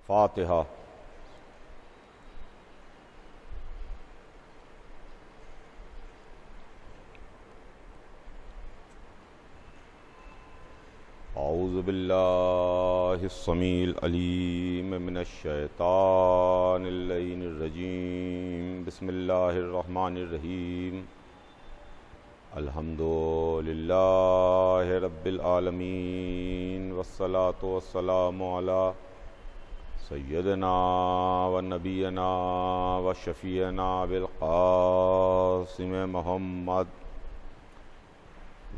فاتحہ۔ اعوذ باللہ السمیع العلیم من الشیطان اللعین الرجیم، بسم اللہ الرحمن الرحیم۔ الحمد للہ رب العالمین، والصلاة والسلام علی سیدنا و نبینا و شفیعنا بالقاسم محمد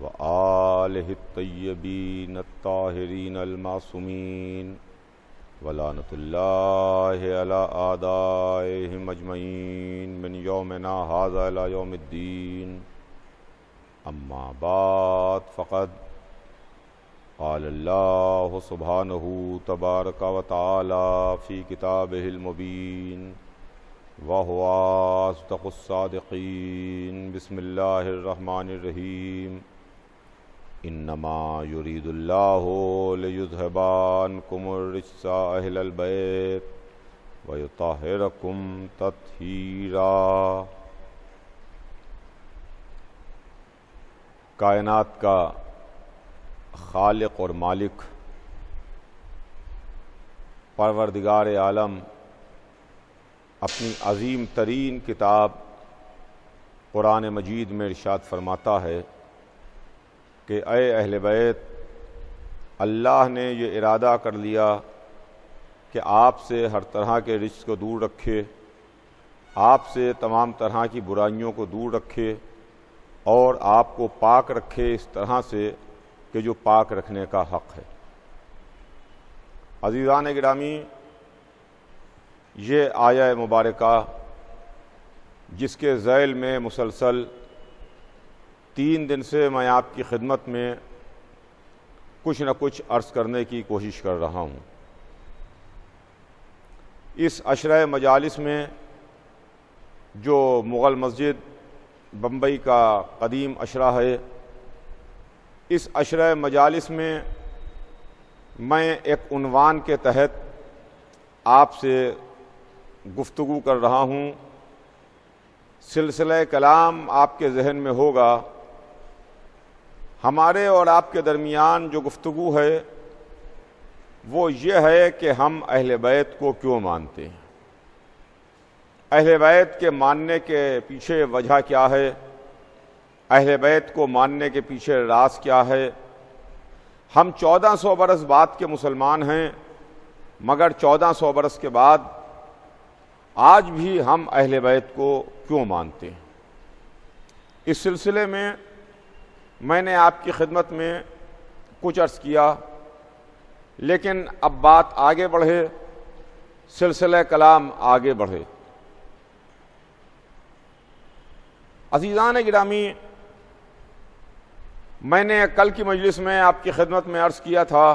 وآلہ الطیبین الطاہرین المعصومین، ولعنۃ اللہ علی اعدائہم اجمعین من یومنا ھذا الی یوم الدین۔ اما بعد، فقد قال اللہ سبحانہ تبارک و تعالی فی کتابہ المبین وہو اصدق الصادقین۔ بسم اللہ الرحمن الرحیم۔ انما یرید اللہ لیذھب عنکم الرجس اہل البیت ویطہرکم تطہیرا۔ کائنات کا خالق اور مالک پروردگار عالم اپنی عظیم ترین کتاب قرآن مجید میں ارشاد فرماتا ہے کہ اے اہل بیت، اللہ نے یہ ارادہ کر لیا کہ آپ سے ہر طرح کے رجس کو دور رکھے، آپ سے تمام طرح کی برائیوں کو دور رکھے اور آپ کو پاک رکھے اس طرح سے کہ جو پاک رکھنے کا حق ہے۔ عزیزان گرامی، یہ آیہ مبارکہ جس کے ذیل میں مسلسل 3 دن سے میں آپ کی خدمت میں کچھ نہ کچھ عرض کرنے کی کوشش کر رہا ہوں، اس عشرہ مجالس میں جو مغل مسجد بمبئی کا قدیم عشرہ ہے، اس عشرہ مجالس میں میں ایک عنوان کے تحت آپ سے گفتگو کر رہا ہوں۔ سلسلہ کلام آپ کے ذہن میں ہوگا، ہمارے اور آپ کے درمیان جو گفتگو ہے وہ یہ ہے کہ ہم اہل بیت کو کیوں مانتے ہیں، اہل بیت کے ماننے کے پیچھے وجہ کیا ہے، اہل بیت کو ماننے کے پیچھے راز کیا ہے۔ ہم 1400 برس بعد کے مسلمان ہیں، مگر 1400 برس کے بعد آج بھی ہم اہل بیت کو کیوں مانتے ہیں۔ اس سلسلے میں نے آپ کی خدمت میں کچھ عرض کیا، لیکن اب بات آگے بڑھے، سلسلہ کلام آگے بڑھے۔ عزیزان گرامی، میں نے کل کی مجلس میں آپ کی خدمت میں عرض کیا تھا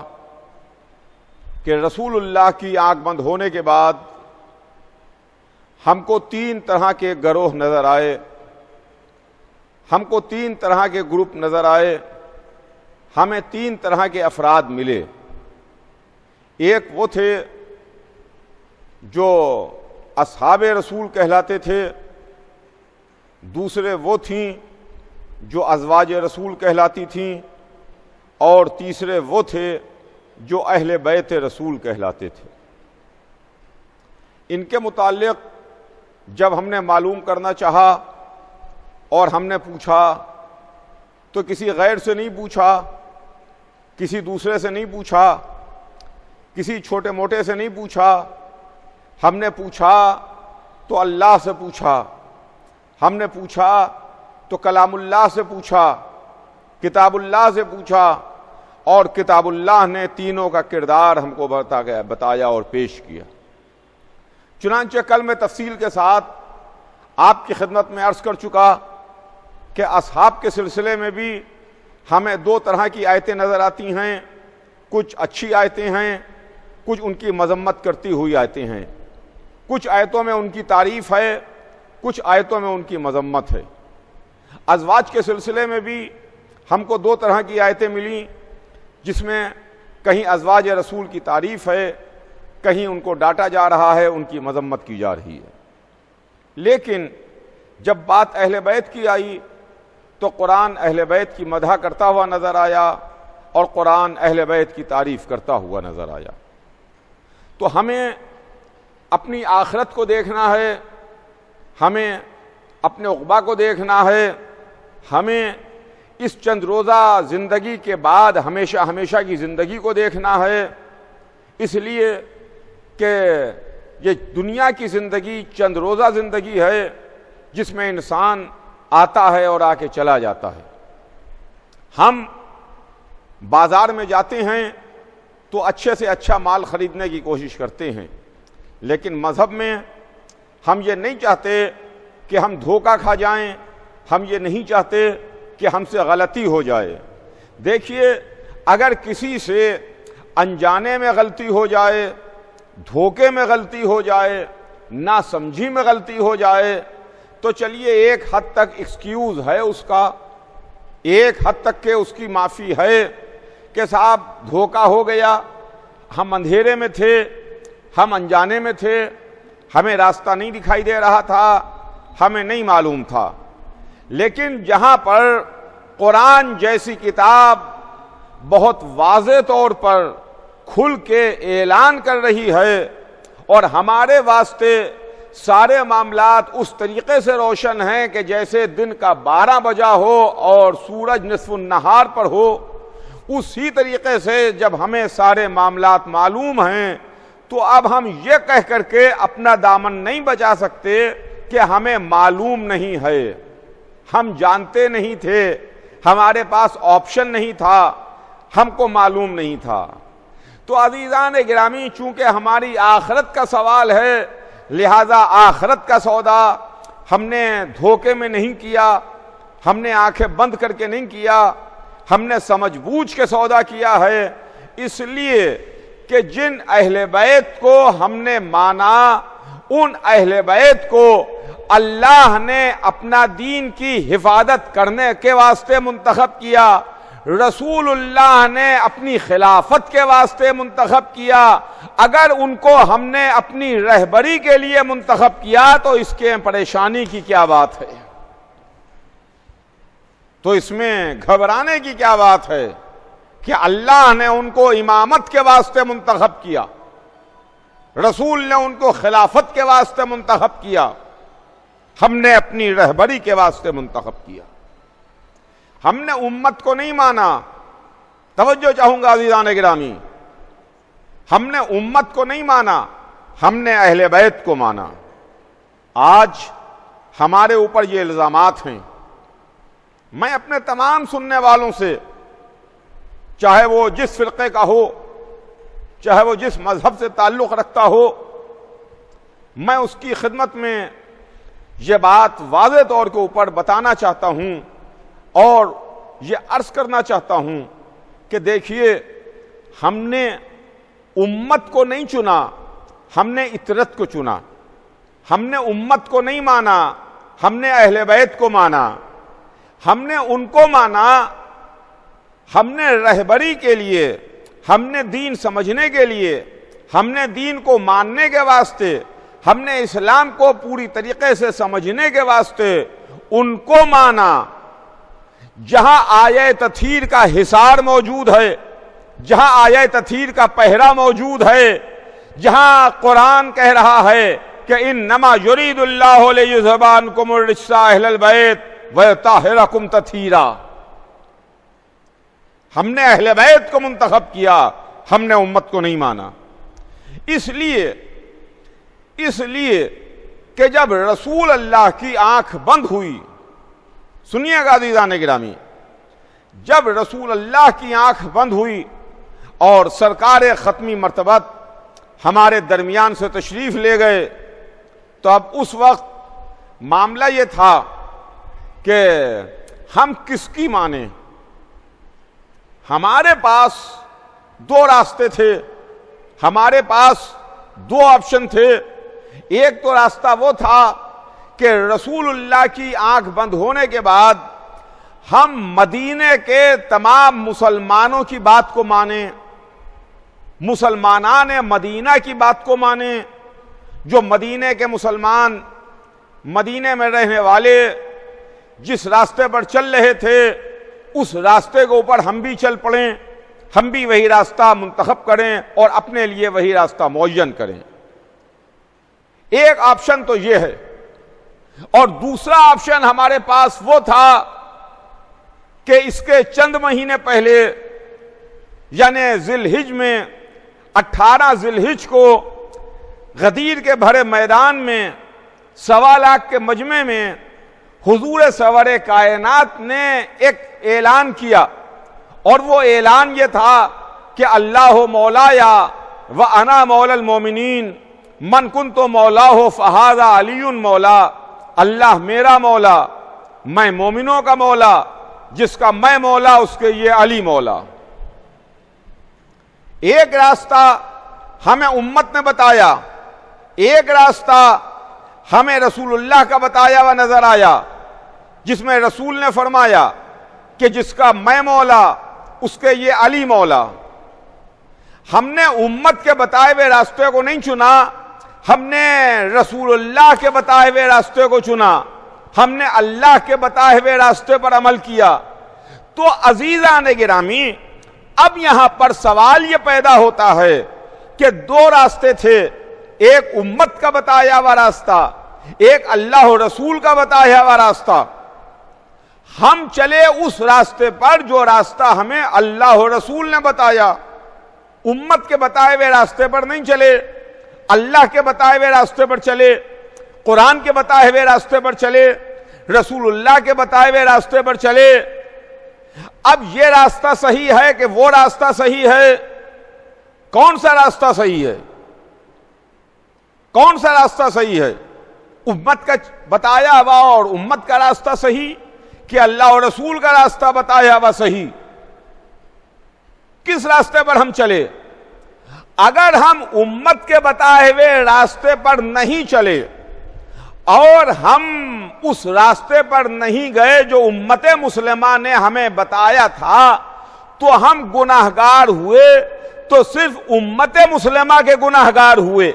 کہ رسول اللہ کی آنکھ بند ہونے کے بعد ہم کو 3 طرح کے گروہ نظر آئے، ہم کو 3 طرح کے گروپ نظر آئے، ہمیں 3 طرح کے افراد ملے۔ ایک وہ تھے جو اصحاب رسول کہلاتے تھے، دوسرے وہ تھیں جو ازواج رسول کہلاتی تھیں، اور تیسرے وہ تھے جو اہل بیت رسول کہلاتے تھے۔ ان کے متعلق جب ہم نے معلوم کرنا چاہا اور ہم نے پوچھا تو کسی غیر سے نہیں پوچھا، کسی دوسرے سے نہیں پوچھا، کسی چھوٹے موٹے سے نہیں پوچھا، ہم نے پوچھا تو اللہ سے پوچھا، ہم نے پوچھا تو کلام اللہ سے پوچھا، کتاب اللہ سے پوچھا، اور کتاب اللہ نے تینوں کا کردار ہم کو بتایا اور پیش کیا۔ چنانچہ کل میں تفصیل کے ساتھ آپ کی خدمت میں عرض کر چکا کہ اصحاب کے سلسلے میں بھی ہمیں 2 طرح کی آیتیں نظر آتی ہیں، کچھ اچھی آیتیں ہیں، کچھ ان کی مذمت کرتی ہوئی آیتیں ہیں، کچھ آیتوں میں ان کی تعریف ہے، کچھ آیتوں میں ان کی مذمت ہے۔ ازواج کے سلسلے میں بھی ہم کو 2 طرح کی آیتیں ملیں، جس میں کہیں ازواج رسول کی تعریف ہے، کہیں ان کو ڈانٹا جا رہا ہے، ان کی مذمت کی جا رہی ہے۔ لیکن جب بات اہل بیت کی آئی تو قرآن اہل بیت کی مدح کرتا ہوا نظر آیا اور قرآن اہل بیت کی تعریف کرتا ہوا نظر آیا۔ تو ہمیں اپنی آخرت کو دیکھنا ہے، ہمیں اپنے عقبہ کو دیکھنا ہے، ہمیں اس چند روزہ زندگی کے بعد ہمیشہ ہمیشہ کی زندگی کو دیکھنا ہے، اس لیے کہ یہ دنیا کی زندگی چند روزہ زندگی ہے جس میں انسان آتا ہے اور آ کے چلا جاتا ہے۔ ہم بازار میں جاتے ہیں تو اچھے سے اچھا مال خریدنے کی کوشش کرتے ہیں، لیکن مذہب میں ہم یہ نہیں چاہتے کہ ہم دھوکہ کھا جائیں، ہم یہ نہیں چاہتے کہ ہم سے غلطی ہو جائے۔ دیکھیے، اگر کسی سے انجانے میں غلطی ہو جائے، دھوکے میں غلطی ہو جائے، ناسمجھی میں غلطی ہو جائے تو چلیے ایک حد تک ایکسکیوز ہے اس کا، ایک حد تک کہ اس کی معافی ہے کہ صاحب دھوکہ ہو گیا، ہم اندھیرے میں تھے، ہم انجانے میں تھے، ہمیں راستہ نہیں دکھائی دے رہا تھا، ہمیں نہیں معلوم تھا۔ لیکن جہاں پر قرآن جیسی کتاب بہت واضح طور پر کھل کے اعلان کر رہی ہے اور ہمارے واسطے سارے معاملات اس طریقے سے روشن ہیں کہ جیسے دن کا 12 بجا ہو اور سورج نصف النہار پر ہو، اسی طریقے سے جب ہمیں سارے معاملات معلوم ہیں تو اب ہم یہ کہہ کر کے اپنا دامن نہیں بچا سکتے کہ ہمیں معلوم نہیں ہے، ہم جانتے نہیں تھے، ہمارے پاس آپشن نہیں تھا، ہم کو معلوم نہیں تھا۔ تو عزیزان گرامی، چونکہ ہماری آخرت کا سوال ہے، لہذا آخرت کا سودا ہم نے دھوکے میں نہیں کیا، ہم نے آنکھیں بند کر کے نہیں کیا، ہم نے سمجھ بوجھ کے سودا کیا ہے، اس لیے کہ جن اہل بیت کو ہم نے مانا، ان اہل بیت کو اللہ نے اپنا دین کی حفاظت کرنے کے واسطے منتخب کیا، رسول اللہ نے اپنی خلافت کے واسطے منتخب کیا۔ اگر ان کو ہم نے اپنی رہبری کے لیے منتخب کیا تو اس کے پریشانی کی کیا بات ہے، تو اس میں گھبرانے کی کیا بات ہے کہ اللہ نے ان کو امامت کے واسطے منتخب کیا، رسول نے ان کو خلافت کے واسطے منتخب کیا، ہم نے اپنی رہبری کے واسطے منتخب کیا۔ ہم نے امت کو نہیں مانا، توجہ چاہوں گا عزیزان گرامی، ہم نے امت کو نہیں مانا، ہم نے اہل بیت کو مانا۔ آج ہمارے اوپر یہ الزامات ہیں، میں اپنے تمام سننے والوں سے، چاہے وہ جس فرقے کا ہو، چاہے وہ جس مذہب سے تعلق رکھتا ہو، میں اس کی خدمت میں یہ بات واضح طور کے اوپر بتانا چاہتا ہوں اور یہ عرض کرنا چاہتا ہوں کہ دیکھیے، ہم نے امت کو نہیں چنا، ہم نے اطرت کو چنا۔ ہم نے امت کو نہیں مانا، ہم نے اہل بیت کو مانا۔ ہم نے ان کو مانا، ہم نے رہبری کے لیے، ہم نے دین سمجھنے کے لیے، ہم نے دین کو ماننے کے واسطے، ہم نے اسلام کو پوری طریقے سے سمجھنے کے واسطے ان کو مانا۔ جہاں آیہ تطہیر کا حصار موجود ہے، جہاں آیہ تطہیر کا پہرا موجود ہے، جہاں قرآن کہہ رہا ہے کہ انما یرید اللہ لیذھب عنکم الرجس اہل البیت ویطہرکم تطہیرا، ہم نے اہل بیت کو منتخب کیا، ہم نے امت کو نہیں مانا۔ اس لیے کہ جب رسول اللہ کی آنکھ بند ہوئی، سنیے گا عزیزان گرامی، جب رسول اللہ کی آنکھ بند ہوئی اور سرکار ختمی مرتبت ہمارے درمیان سے تشریف لے گئے، تو اب اس وقت معاملہ یہ تھا کہ ہم کس کی مانیں۔ ہمارے پاس دو راستے تھے، ہمارے پاس دو آپشن تھے۔ ایک تو راستہ وہ تھا کہ رسول اللہ کی آنکھ بند ہونے کے بعد ہم مدینے کے تمام مسلمانوں کی بات کو مانیں، مسلمانان مدینہ کی بات کو مانیں، جو مدینے کے مسلمان، مدینے میں رہنے والے جس راستے پر چل رہے تھے اس راستے کے اوپر ہم بھی چل پڑیں، ہم بھی وہی راستہ منتخب کریں اور اپنے لیے وہی راستہ معین کریں۔ ایک آپشن تو یہ ہے، اور دوسرا آپشن ہمارے پاس وہ تھا کہ اس کے چند مہینے پہلے یعنی ذی الحج میں 18 ذی الحج کو غدیر کے بھرے میدان میں 1.25 لاکھ کے مجمع میں حضور سرور کائنات نے ایک اعلان کیا، اور وہ اعلان یہ تھا کہ اللہ مولایا وانا مولا المومنین من کنت مولاہ فہذا علی مولا، اللہ میرا مولا، میں مومنوں کا مولا، جس کا میں مولا اس کے یہ علی مولا۔ ایک راستہ ہمیں امت نے بتایا، ایک راستہ ہمیں رسول اللہ کا بتایا ہوا نظر آیا، جس میں رسول نے فرمایا کہ جس کا میں مولا اس کے یہ علی مولا۔ ہم نے امت کے بتائے ہوئے راستے کو نہیں چنا، ہم نے رسول اللہ کے بتائے ہوئے راستے کو چنا، ہم نے اللہ کے بتائے ہوئے راستے پر عمل کیا۔ تو عزیزان گرامی، اب یہاں پر سوال یہ پیدا ہوتا ہے کہ 2 راستے تھے، ایک امت کا بتایا ہوا راستہ، ایک اللہ و رسول کا بتایا ہوا راستہ۔ ہم چلے اس راستے پر جو راستہ ہمیں اللہ و رسول نے بتایا، امت کے بتائے ہوئے راستے پر نہیں چلے، اللہ کے بتائے ہوئے راستے پر چلے، قرآن کے بتائے ہوئے راستے پر چلے، رسول اللہ کے بتائے ہوئے راستے پر چلے۔ اب یہ راستہ صحیح ہے کہ وہ راستہ صحیح ہے؟ کون سا راستہ صحیح ہے؟ کون سا راستہ صحیح ہے؟ امت کا بتایا ہوا اور امت کا راستہ صحیح کہ اللہ اور رسول کا راستہ بتایا ہوا صحیح؟ کس راستے پر ہم چلے؟ اگر ہم امت کے بتائے ہوئے راستے پر نہیں چلے اور ہم اس راستے پر نہیں گئے جو امت مسلمہ نے ہمیں بتایا تھا، تو ہم گناہگار ہوئے تو صرف امت مسلمہ کے گناہگار ہوئے۔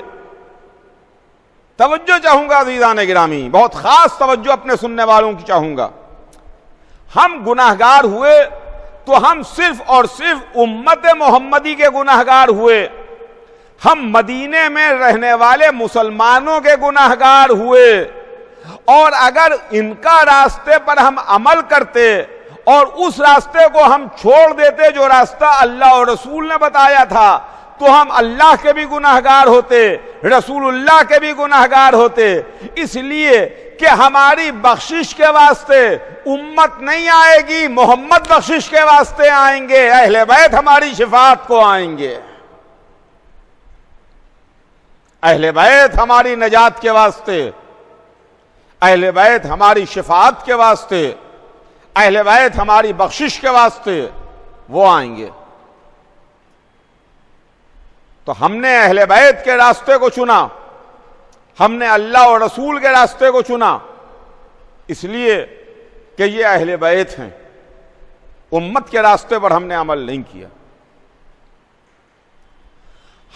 توجہ چاہوں گا عزیزان گرامی، بہت خاص توجہ اپنے سننے والوں کی چاہوں گا۔ ہم گناہگار ہوئے تو ہم صرف اور صرف امت محمدی کے گناہگار ہوئے، ہم مدینے میں رہنے والے مسلمانوں کے گناہگار ہوئے۔ اور اگر ان کا راستے پر ہم عمل کرتے اور اس راستے کو ہم چھوڑ دیتے جو راستہ اللہ اور رسول نے بتایا تھا، تو ہم اللہ کے بھی گناہگار ہوتے، رسول اللہ کے بھی گناہگار ہوتے۔ اس لیے کہ ہماری بخشش کے واسطے امت نہیں آئے گی، محمد بخشش کے واسطے آئیں گے، اہل بیت ہماری شفاعت کو آئیں گے، اہل بیت ہماری نجات کے واسطے، اہل بیت ہماری شفاعت کے واسطے، اہل بیت ہماری بخشش کے واسطے وہ آئیں گے۔ تو ہم نے اہل بیت کے راستے کو چنا، ہم نے اللہ اور رسول کے راستے کو چنا، اس لیے کہ یہ اہل بیت ہیں، امت کے راستے پر ہم نے عمل نہیں کیا۔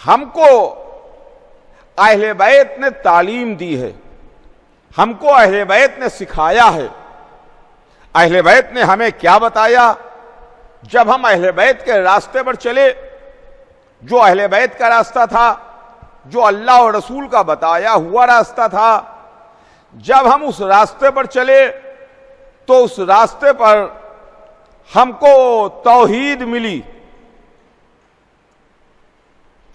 ہم کو اہل بیت نے تعلیم دی ہے، ہم کو اہل بیت نے سکھایا ہے۔ اہل بیت نے ہمیں کیا بتایا؟ جب ہم اہل بیت کے راستے پر چلے، جو اہل بیت کا راستہ تھا، جو اللہ اور رسول کا بتایا ہوا راستہ تھا، جب ہم اس راستے پر چلے تو اس راستے پر ہم کو توحید ملی۔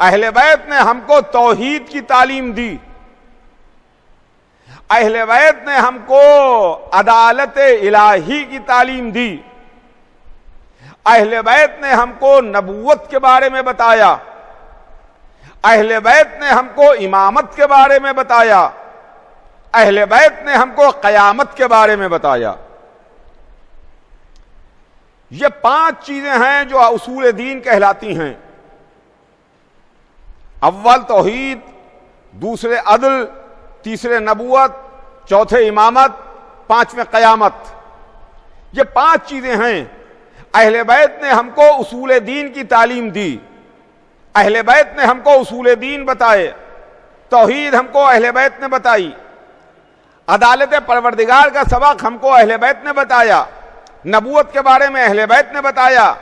اہل بیت نے ہم کو توحید کی تعلیم دی، اہل بیت نے ہم کو عدالت الہی کی تعلیم دی، اہل بیت نے ہم کو نبوت کے بارے میں بتایا، اہل بیت نے ہم کو امامت کے بارے میں بتایا، اہل بیت نے ہم کو قیامت کے بارے میں بتایا۔ یہ 5 چیزیں ہیں جو اصول دین کہلاتی ہیں۔ اول توحید، دوسرے عدل، تیسرے نبوت، چوتھے امامت، 5ویں قیامت۔ یہ 5 چیزیں ہیں۔ اہل بیت نے ہم کو اصول دین کی تعلیم دی، اہل بیت نے ہم کو اصول دین بتائے، توحید ہم کو اہل بیت نے بتائی، عدالت پروردگار کا سبق ہم کو اہل بیت نے بتایا، نبوت کے بارے میں اہل بیت نے بتایا،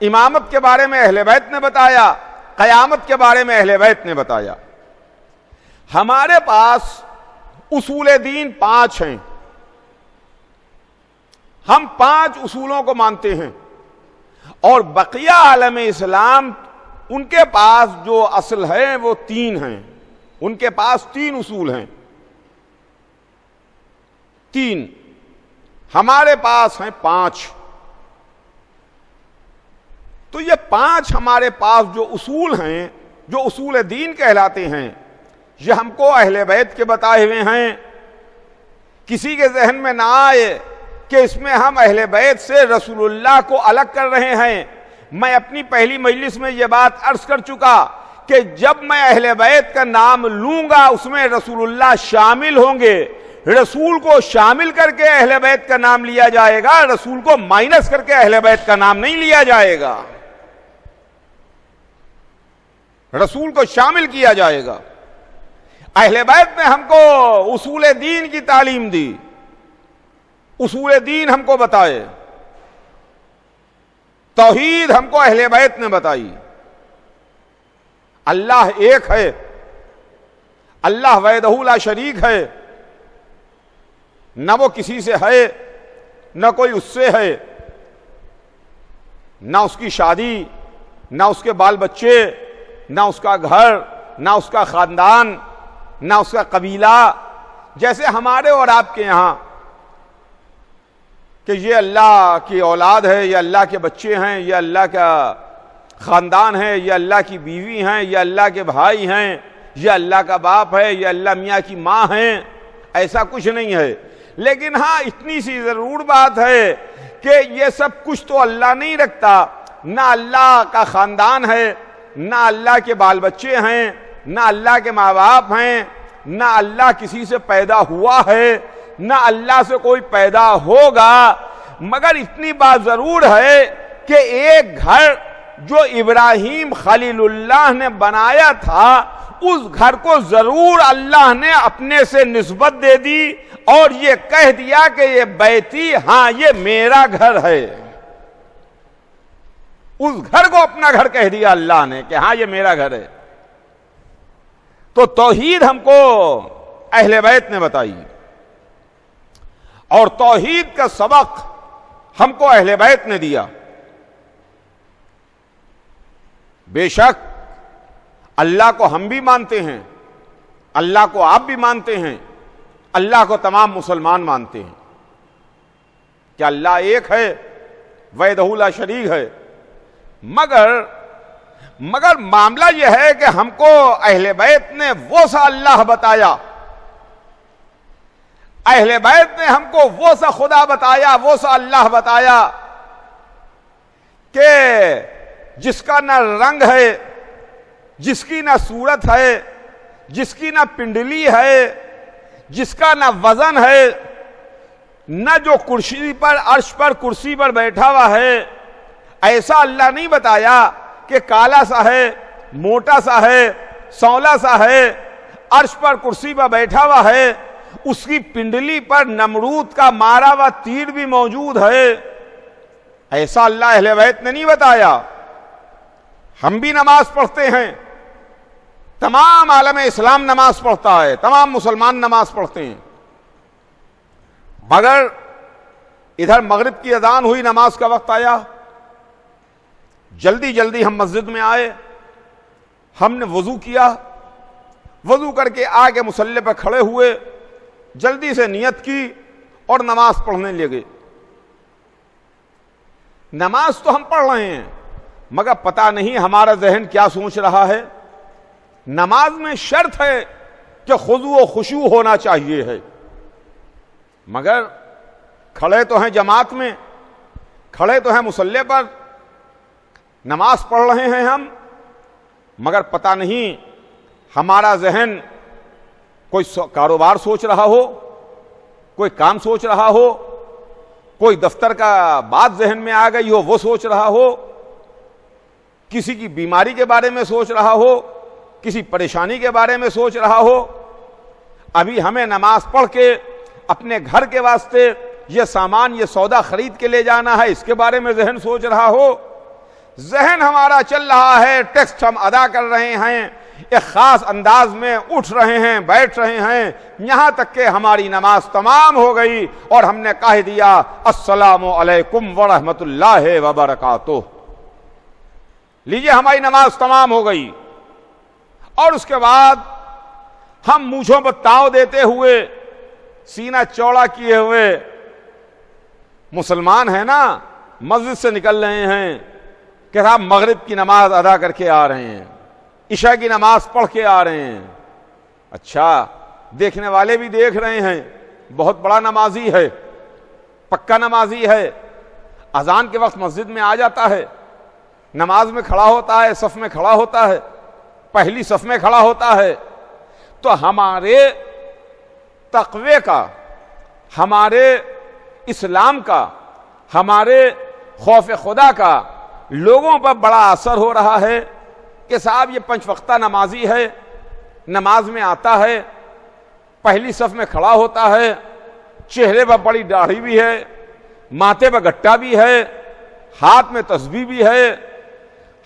امامت کے بارے میں اہل بیت نے بتایا، قیامت کے بارے میں اہل بیت نے بتایا۔ ہمارے پاس اصول دین 5 ہیں، ہم 5 اصولوں کو مانتے ہیں، اور بقیہ عالم اسلام ان کے پاس جو اصل ہے وہ 3 ہیں، ان کے پاس 3 اصول ہیں، 3، ہمارے پاس ہیں 5۔ تو یہ 5 ہمارے پاس جو اصول ہیں، جو اصول دین کہلاتے ہیں، یہ ہم کو اہل بیت کے بتائے ہوئے ہیں۔ کسی کے ذہن میں نہ آئے کہ اس میں ہم اہل بیت سے رسول اللہ کو الگ کر رہے ہیں۔ میں اپنی پہلی مجلس میں یہ بات عرض کر چکا کہ جب میں اہل بیت کا نام لوں گا اس میں رسول اللہ شامل ہوں گے، رسول کو شامل کر کے اہل بیت کا نام لیا جائے گا، رسول کو مائنس کر کے اہل بیت کا نام نہیں لیا جائے گا، رسول کو شامل کیا جائے گا۔ اہل بیت نے ہم کو اصول دین کی تعلیم دی، اصول دین ہم کو بتائے، توحید ہم کو اہل بیت نے بتائی۔ اللہ ایک ہے، اللہ وحدہ لا شریک ہے، نہ وہ کسی سے ہے نہ کوئی اس سے ہے، نہ اس کی شادی، نہ اس کے بال بچے، نہ اس کا گھر، نہ اس کا خاندان، نہ اس کا قبیلہ، جیسے ہمارے اور آپ کے یہاں کہ یہ اللہ کی اولاد ہے، یہ اللہ کے بچے ہیں، یہ اللہ کا خاندان ہے، یہ اللہ کی بیوی ہیں، یہ اللہ کے بھائی ہیں، یہ اللہ کا باپ ہے، یہ اللہ میاں کی ماں ہیں، ایسا کچھ نہیں ہے۔ لیکن ہاں اتنی سی ضرور بات ہے کہ یہ سب کچھ تو اللہ نہیں رکھتا، نہ اللہ کا خاندان ہے، نہ اللہ کے بال بچے ہیں، نہ اللہ کے ماں باپ ہیں، نہ اللہ کسی سے پیدا ہوا ہے، نہ اللہ سے کوئی پیدا ہوگا، مگر اتنی بات ضرور ہے کہ ایک گھر جو ابراہیم خلیل اللہ نے بنایا تھا اس گھر کو ضرور اللہ نے اپنے سے نسبت دے دی اور یہ کہہ دیا کہ یہ بیتی، ہاں یہ میرا گھر ہے۔ اس گھر کو اپنا گھر کہہ دیا اللہ نے کہ ہاں یہ میرا گھر ہے۔ تو توحید ہم کو اہل بیت نے بتائی اور توحید کا سبق ہم کو اہل بیت نے دیا۔ بے شک اللہ کو ہم بھی مانتے ہیں، اللہ کو آپ بھی مانتے ہیں، اللہ کو تمام مسلمان مانتے ہیں کہ اللہ ایک ہے، وحدہ لا شریک ہے، مگر معاملہ یہ ہے کہ ہم کو اہل بیت نے وہ سا اللہ بتایا، اہل بیت نے ہم کو وہ سا خدا بتایا، وہ سا اللہ بتایا کہ جس کا نہ رنگ ہے، جس کی نہ صورت ہے، جس کی نہ پنڈلی ہے، جس کا نہ وزن ہے، نہ جو کرسی پر عرش پر کرسی پر بیٹھا ہوا ہے، ایسا اللہ نہیں بتایا کہ کالا سا ہے، موٹا سا ہے، سولا سا ہے، عرش پر کرسی پر بیٹھا ہوا ہے، اس کی پنڈلی پر نمرود کا مارا ہوا تیر بھی موجود ہے، ایسا اللہ اہل بیت نے نہیں بتایا۔ ہم بھی نماز پڑھتے ہیں، تمام عالم اسلام نماز پڑھتا ہے، تمام مسلمان نماز پڑھتے ہیں، مگر ادھر مغرب کی اذان ہوئی، نماز کا وقت آیا، جلدی جلدی ہم مسجد میں آئے، ہم نے وضو کیا، وضو کر کے آگے مصلی پہ کھڑے ہوئے، جلدی سے نیت کی اور نماز پڑھنے لگے۔ نماز تو ہم پڑھ رہے ہیں مگر پتہ نہیں ہمارا ذہن کیا سوچ رہا ہے۔ نماز میں شرط ہے کہ خضوع و خشوع ہونا چاہیے ہے، مگر کھڑے تو ہیں جماعت میں، کھڑے تو ہیں مصلی پر، نماز پڑھ رہے ہیں ہم، مگر پتہ نہیں ہمارا ذہن کوئی کاروبار سوچ رہا ہو، کوئی کام سوچ رہا ہو، کوئی دفتر کا بات ذہن میں آ گئی ہو وہ سوچ رہا ہو، کسی کی بیماری کے بارے میں سوچ رہا ہو، کسی پریشانی کے بارے میں سوچ رہا ہو، ابھی ہمیں نماز پڑھ کے اپنے گھر کے واسطے یہ سامان، یہ سودا خرید کے لے جانا ہے، اس کے بارے میں ذہن سوچ رہا ہو، ذہن ہمارا چل رہا ہے، ٹیکس ہم ادا کر رہے ہیں، ایک خاص انداز میں اٹھ رہے ہیں، بیٹھ رہے ہیں، یہاں تک کہ ہماری نماز تمام ہو گئی اور ہم نے کہہ دیا السلام علیکم ورحمۃ اللہ وبرکاتہ، لیجئے ہماری نماز تمام ہو گئی۔ اور اس کے بعد ہم مونچھوں پر تاؤ دیتے ہوئے، سینہ چوڑا کیے ہوئے، مسلمان ہیں نا، مسجد سے نکل رہے ہیں کہ صاحب مغرب کی نماز ادا کر کے آ رہے ہیں، عشاء کی نماز پڑھ کے آ رہے ہیں۔ اچھا، دیکھنے والے بھی دیکھ رہے ہیں، بہت بڑا نمازی ہے، پکا نمازی ہے، اذان کے وقت مسجد میں آ جاتا ہے، نماز میں کھڑا ہوتا ہے، صف میں کھڑا ہوتا ہے، پہلی صف میں کھڑا ہوتا ہے۔ تو ہمارے تقوی کا، ہمارے اسلام کا، ہمارے خوف خدا کا لوگوں پر بڑا اثر ہو رہا ہے کہ صاحب یہ 5 وقتہ نمازی ہے، نماز میں آتا ہے، پہلی صف میں کھڑا ہوتا ہے، چہرے پر بڑی داڑھی بھی ہے، ماتھے پر گٹا بھی ہے، ہاتھ میں تسبیح بھی ہے،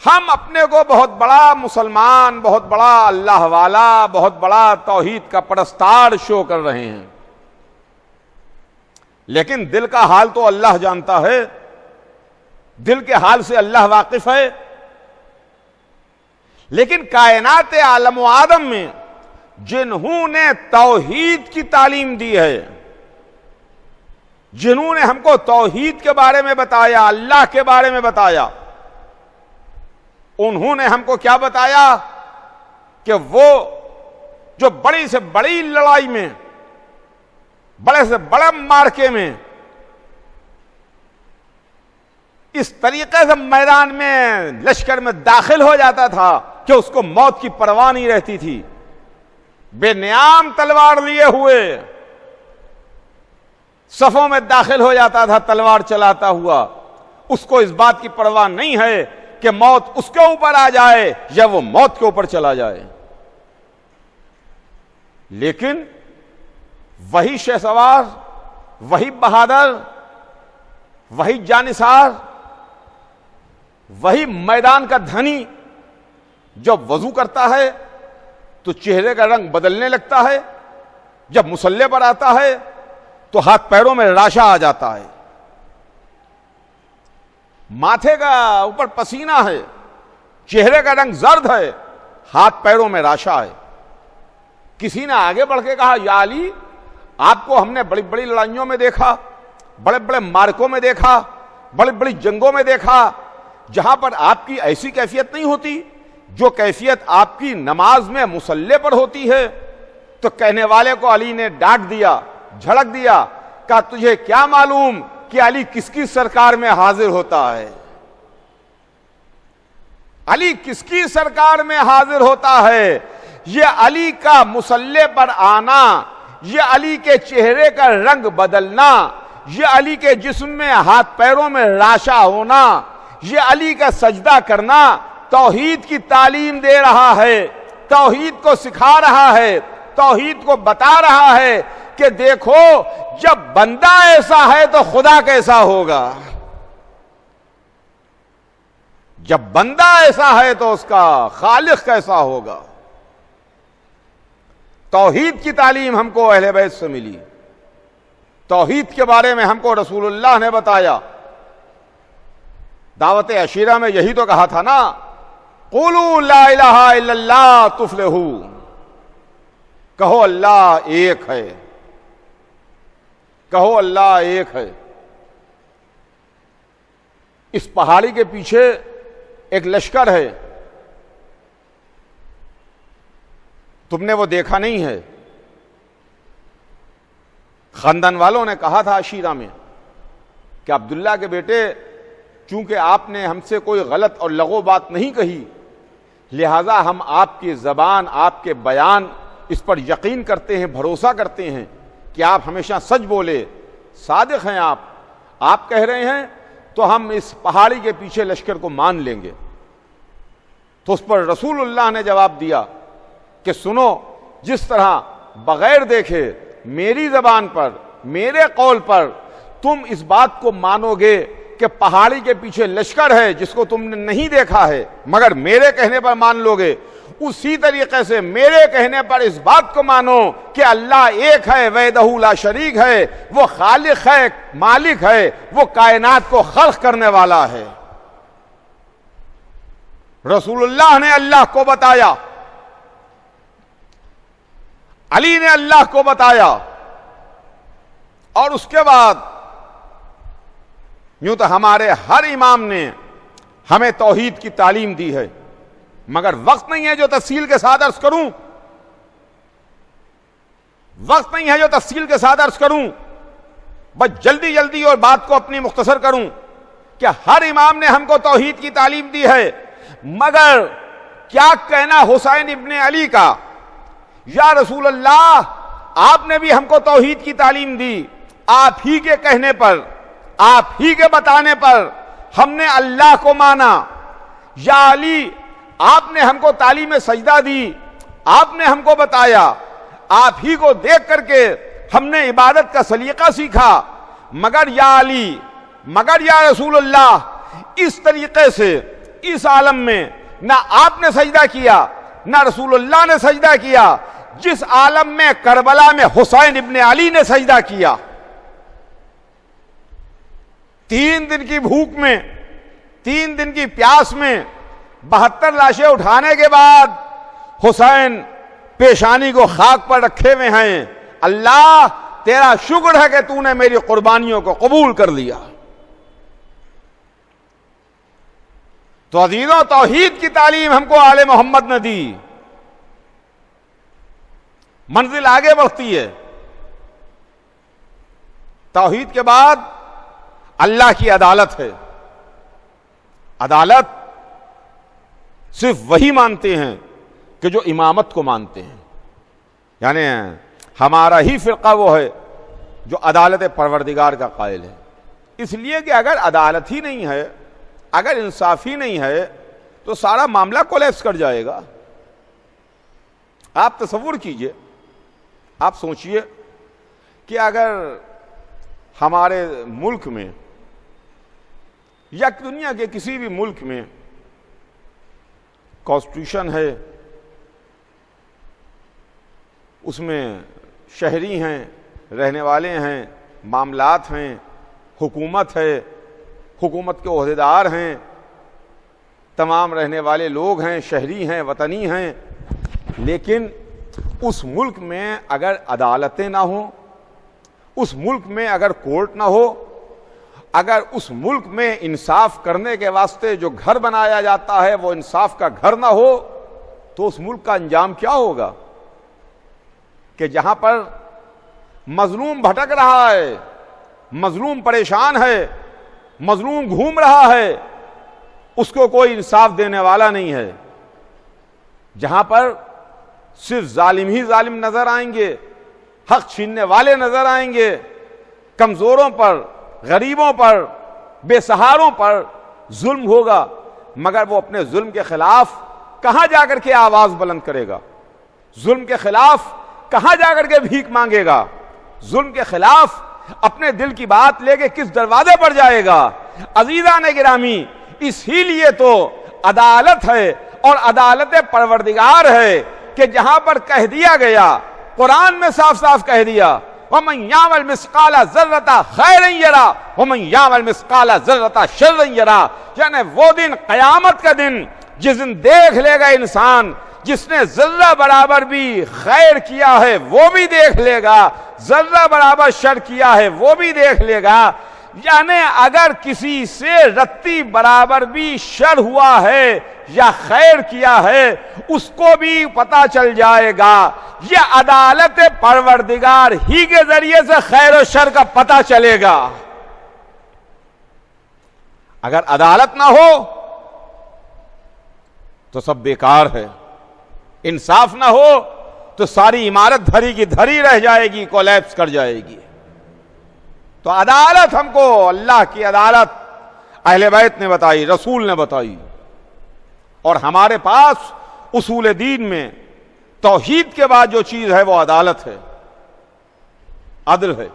ہم اپنے کو بہت بڑا مسلمان، بہت بڑا اللہ والا، بہت بڑا توحید کا پرستار شو کر رہے ہیں، لیکن دل کا حال تو اللہ جانتا ہے، دل کے حال سے اللہ واقف ہے۔ لیکن کائنات عالم و آدم میں جنہوں نے توحید کی تعلیم دی ہے، جنہوں نے ہم کو توحید کے بارے میں بتایا، اللہ کے بارے میں بتایا، انہوں نے ہم کو کیا بتایا کہ وہ جو بڑی سے بڑی لڑائی میں، بڑے سے بڑے مارکے میں اس طریقے سے میدان میں، لشکر میں داخل ہو جاتا تھا کہ اس کو موت کی پرواہ نہیں رہتی تھی، بے نیام تلوار لیے ہوئے صفوں میں داخل ہو جاتا تھا تلوار چلاتا ہوا، اس کو اس بات کی پرواہ نہیں ہے کہ موت اس کے اوپر آ جائے یا وہ موت کے اوپر چلا جائے۔ لیکن وہی شہسوار، وہی بہادر، وہی جانثار، وہی میدان کا دھنی جب وضو کرتا ہے تو چہرے کا رنگ بدلنے لگتا ہے، جب مصلی پر آتا ہے تو ہاتھ پیروں میں راشا آ جاتا ہے، ماتھے کا اوپر پسینہ ہے، چہرے کا رنگ زرد ہے، ہاتھ پیروں میں راشا ہے۔ کسی نے آگے بڑھ کے کہا یا علی، آپ کو ہم نے بڑی بڑی لڑائیوں میں دیکھا، بڑے بڑے مارکوں میں دیکھا، بڑی بڑی جنگوں میں دیکھا، جہاں پر آپ کی ایسی کیفیت نہیں ہوتی جو کیفیت آپ کی نماز میں مصلی پر ہوتی ہے۔ تو کہنے والے کو علی نے ڈانٹ دیا، جھڑک دیا، کہا تجھے کیا معلوم کہ علی کس کی سرکار میں حاضر ہوتا ہے؟ علی کس کی سرکار میں حاضر ہوتا ہے؟ یہ علی کا مصلی پر آنا، یہ علی کے چہرے کا رنگ بدلنا، یہ علی کے جسم میں ہاتھ پیروں میں راشا ہونا، یہ علی کا سجدہ کرنا توحید کی تعلیم دے رہا ہے، توحید کو سکھا رہا ہے، توحید کو بتا رہا ہے کہ دیکھو جب بندہ ایسا ہے تو خدا کیسا ہوگا، جب بندہ ایسا ہے تو اس کا خالق کیسا ہوگا۔ توحید کی تعلیم ہم کو اہل بیت سے ملی، توحید کے بارے میں ہم کو رسول اللہ نے بتایا۔ دعوت عشیرہ میں یہی تو کہا تھا نا، قولوا لا الہ الا اللہ تفلحوا، کہو اللہ ایک ہے، کہو اللہ ایک ہے۔ اس پہاڑی کے پیچھے ایک لشکر ہے، تم نے وہ دیکھا نہیں ہے؟ خاندان والوں نے کہا تھا عشیرہ میں کہ عبداللہ کے بیٹے، چونکہ آپ نے ہم سے کوئی غلط اور لغو بات نہیں کہی، لہذا ہم آپ کی زبان، آپ کے بیان، اس پر یقین کرتے ہیں، بھروسہ کرتے ہیں کہ آپ ہمیشہ سچ بولے، صادق ہیں آپ کہہ رہے ہیں تو ہم اس پہاڑی کے پیچھے لشکر کو مان لیں گے۔ تو اس پر رسول اللہ نے جواب دیا کہ سنو، جس طرح بغیر دیکھے میری زبان پر، میرے قول پر تم اس بات کو مانو گے کہ پہاڑی کے پیچھے لشکر ہے جس کو تم نے نہیں دیکھا ہے مگر میرے کہنے پر مان لو گے، اسی طریقے سے میرے کہنے پر اس بات کو مانو کہ اللہ ایک ہے، وحدہ لا شریک ہے، وہ خالق ہے، مالک ہے، وہ کائنات کو خلق کرنے والا ہے۔ رسول اللہ نے اللہ کو بتایا، علی نے اللہ کو بتایا، اور اس کے بعد یوں تو ہمارے ہر امام نے ہمیں توحید کی تعلیم دی ہے، مگر وقت نہیں ہے جو تفصیل کے ساتھ عرض کروں، وقت نہیں ہے جو تفصیل کے ساتھ عرض کروں، بس جلدی جلدی اور بات کو اپنی مختصر کروں کہ ہر امام نے ہم کو توحید کی تعلیم دی ہے، مگر کیا کہنا حسین ابن علی کا، یا رسول اللہ آپ نے بھی ہم کو توحید کی تعلیم دی، آپ ہی کے کہنے پر، آپ ہی کے بتانے پر ہم نے اللہ کو مانا، یا علی آپ نے ہم کو تعلیم سجدہ دی، آپ نے ہم کو بتایا، آپ ہی کو دیکھ کر کے ہم نے عبادت کا سلیقہ سیکھا، مگر یا علی، مگر یا رسول اللہ اس طریقے سے اس عالم میں نہ آپ نے سجدہ کیا نہ رسول اللہ نے سجدہ کیا جس عالم میں کربلا میں حسین ابن علی نے سجدہ کیا۔ 3 دن کی بھوک میں، 3 دن کی پیاس میں 72 لاشیں اٹھانے کے بعد حسین پیشانی کو خاک پر رکھے ہوئے ہیں، اللہ تیرا شکر ہے کہ تو نے میری قربانیوں کو قبول کر لیا۔ تو عزیزوں، توحید کی تعلیم ہم کو آل محمد نے دی، منزل آگے بڑھتی ہے۔ توحید کے بعد اللہ کی عدالت ہے۔ عدالت صرف وہی مانتے ہیں کہ جو امامت کو مانتے ہیں، یعنی ہمارا ہی فرقہ وہ ہے جو عدالت پروردگار کا قائل ہے، اس لیے کہ اگر عدالت ہی نہیں ہے، اگر انصاف ہی نہیں ہے تو سارا معاملہ کولیپس کر جائے گا۔ آپ تصور کیجئے، آپ سوچئے کہ اگر ہمارے ملک میں یا دنیا کے کسی بھی ملک میں کانسٹیٹیوشن ہے، اس میں شہری ہیں، رہنے والے ہیں، معاملات ہیں، حکومت ہے، حکومت کے عہدیدار ہیں، تمام رہنے والے لوگ ہیں، شہری ہیں، وطنی ہیں، لیکن اس ملک میں اگر عدالتیں نہ ہوں، اس ملک میں اگر کورٹ نہ ہو، اگر اس ملک میں انصاف کرنے کے واسطے جو گھر بنایا جاتا ہے وہ انصاف کا گھر نہ ہو، تو اس ملک کا انجام کیا ہوگا؟ کہ جہاں پر مظلوم بھٹک رہا ہے، مظلوم پریشان ہے، مظلوم گھوم رہا ہے، اس کو کوئی انصاف دینے والا نہیں ہے، جہاں پر صرف ظالم ہی ظالم نظر آئیں گے، حق چھیننے والے نظر آئیں گے، کمزوروں پر، غریبوں پر، بے سہاروں پر ظلم ہوگا، مگر وہ اپنے ظلم کے خلاف کہاں جا کر کے آواز بلند کرے گا؟ ظلم کے خلاف کہاں جا کر کے بھیک مانگے گا؟ ظلم کے خلاف اپنے دل کی بات لے کے کس دروازے پر جائے گا؟ عزیزان گرامی، اسی لیے تو عدالت ہے اور عدالت پروردگار ہے کہ جہاں پر کہہ دیا گیا، قرآن میں صاف صاف کہہ دیا، وَمَنْ يَعْمَلْ مِثْقَالَ ذَرَّةٍ خَيْرًا يَرَهُ وَمَنْ يَعْمَلْ مِثْقَالَ ذَرَّةٍ شَرًّا يَرَهُ، یعنی وہ دن، قیامت کا دن، جس دن دیکھ لے گا انسان، جس نے ذرہ برابر بھی خیر کیا ہے وہ بھی دیکھ لے گا، ذرہ برابر شر کیا ہے وہ بھی دیکھ لے گا، یعنی اگر کسی سے رتی برابر بھی شر ہوا ہے یا خیر کیا ہے اس کو بھی پتا چل جائے گا۔ یہ عدالت پروردگار ہی کے ذریعے سے خیر و شر کا پتا چلے گا۔ اگر عدالت نہ ہو تو سب بیکار ہے، انصاف نہ ہو تو ساری عمارت دھری کی دھری رہ جائے گی، کولیپس کر جائے گی۔ تو عدالت ہم کو، اللہ کی عدالت اہل بیت نے بتائی، رسول نے بتائی، اور ہمارے پاس اصول دین میں توحید کے بعد جو چیز ہے وہ عدالت ہے، عدل ہے۔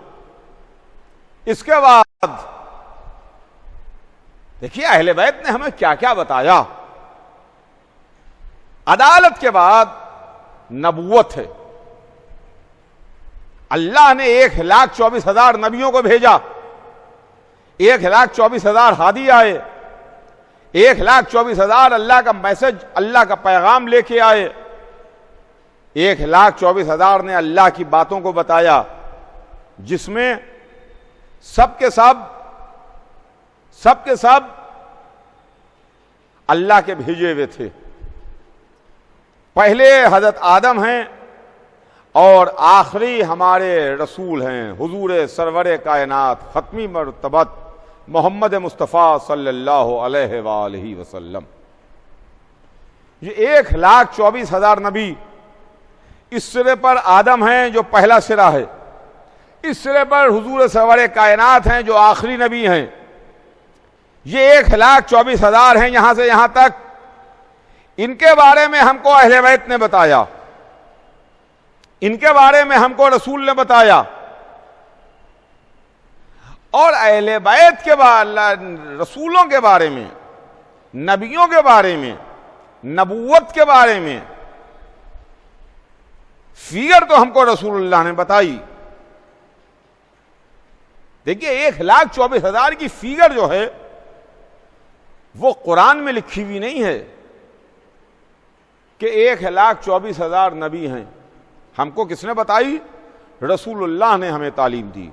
اس کے بعد دیکھیے اہل بیت نے ہمیں کیا کیا بتایا۔ عدالت کے بعد نبوت ہے۔ اللہ نے 1,24,000 نبیوں کو بھیجا، 1,24,000 ہادی آئے، 1,24,000 اللہ کا میسج، اللہ کا پیغام لے کے آئے، 1,24,000 نے اللہ کی باتوں کو بتایا، جس میں سب کے سب اللہ کے بھیجے ہوئے تھے۔ پہلے حضرت آدم ہیں اور آخری ہمارے رسول ہیں حضور سرور کائنات ختمی مرتبت محمد مصطفیٰ صلی اللہ علیہ وآلہ وسلم۔ یہ 1,24,000 نبی، اس سرے پر آدم ہیں جو پہلا سرا ہے، اس سرے پر حضور سرور کائنات ہیں جو آخری نبی ہیں۔ یہ 1,24,000 ہیں یہاں سے یہاں تک۔ ان کے بارے میں ہم کو اہل بیت نے بتایا، ان کے بارے میں ہم کو رسول نے بتایا، اور اہل بیت کے رسولوں کے بارے میں، نبیوں کے بارے میں، نبوت کے بارے میں فگر تو ہم کو رسول اللہ نے بتائی۔ دیکھیے 1,24,000 کی فگر جو ہے وہ قرآن میں لکھی ہوئی نہیں ہے کہ 1,24,000 نبی ہیں۔ ہم کو کس نے بتائی؟ رسول اللہ نے ہمیں تعلیم دی۔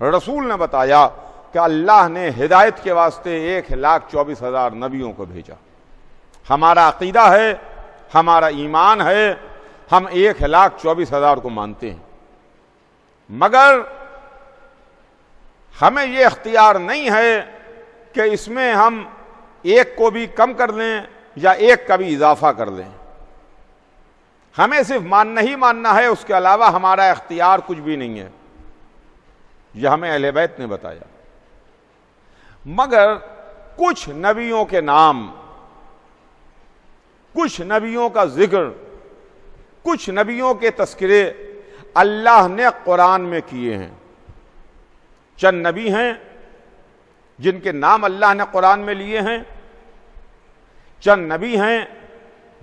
رسول نے بتایا کہ اللہ نے ہدایت کے واسطے 1,24,000 نبیوں کو بھیجا۔ ہمارا عقیدہ ہے، ہمارا ایمان ہے، ہم 1,24,000 کو مانتے ہیں، مگر ہمیں یہ اختیار نہیں ہے کہ اس میں ہم ایک کو بھی کم کر لیں یا ایک کا بھی اضافہ کر لیں۔ ہمیں صرف ماننا ہی ماننا ہے، اس کے علاوہ ہمارا اختیار کچھ بھی نہیں ہے۔ یہ ہمیں اہل بیت نے بتایا۔ مگر کچھ نبیوں کے نام، کچھ نبیوں کا ذکر، کچھ نبیوں کے تذکرے اللہ نے قرآن میں کیے ہیں۔ چند نبی ہیں جن کے نام اللہ نے قرآن میں لیے ہیں، چند نبی ہیں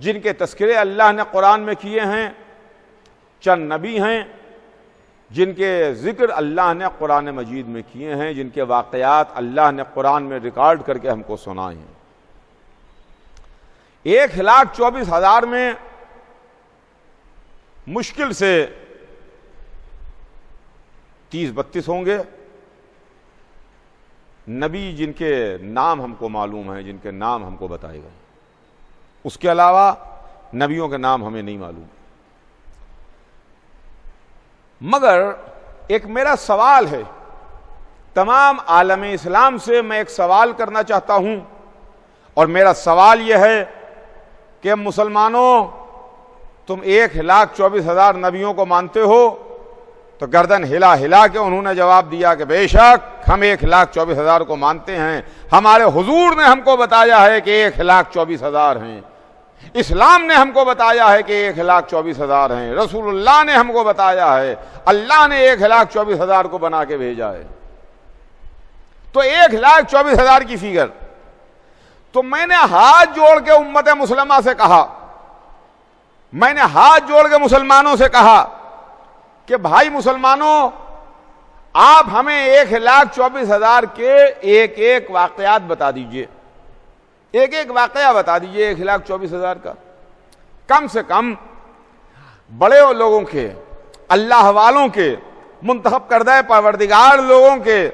جن کے تذکرے اللہ نے قرآن میں کیے ہیں، چند نبی ہیں جن کے ذکر اللہ نے قرآن مجید میں کیے ہیں، جن کے واقعات اللہ نے قرآن میں ریکارڈ کر کے ہم کو سنائے ہیں۔ 1,24,000 میں مشکل سے 30-32 ہوں گے نبی جن کے نام ہم کو معلوم ہیں، جن کے نام ہم کو بتائے گئے۔ اس کے علاوہ نبیوں کے نام ہمیں نہیں معلوم۔ مگر ایک میرا سوال ہے، تمام عالم اسلام سے میں ایک سوال کرنا چاہتا ہوں، اور میرا سوال یہ ہے کہ مسلمانوں، تم 1,24,000 نبیوں کو مانتے ہو؟ تو گردن ہلا ہلا کے انہوں نے جواب دیا کہ بے شک ہم 1,24,000 کو مانتے ہیں، ہمارے حضور نے ہم کو بتایا ہے کہ 1,24,000 ہیں، اسلام نے ہم کو بتایا ہے کہ 1,24,000 ہیں، رسول اللہ نے ہم کو بتایا ہے، اللہ نے 1,24,000 کو بنا کے بھیجا ہے۔ تو 1,24,000 کی فگر تو میں نے ہاتھ جوڑ کے امت مسلمہ سے کہا، میں نے ہاتھ جوڑ کے مسلمانوں سے کہا کہ بھائی مسلمانوں، آپ ہمیں 1,24,000 کے ایک ایک واقعات بتا دیجئے، ایک ایک واقعہ بتا دیجئے 1,24,000 کا، کم سے کم بڑے لوگوں کے، اللہ والوں کے، منتخب کردہ پروردگار لوگوں کے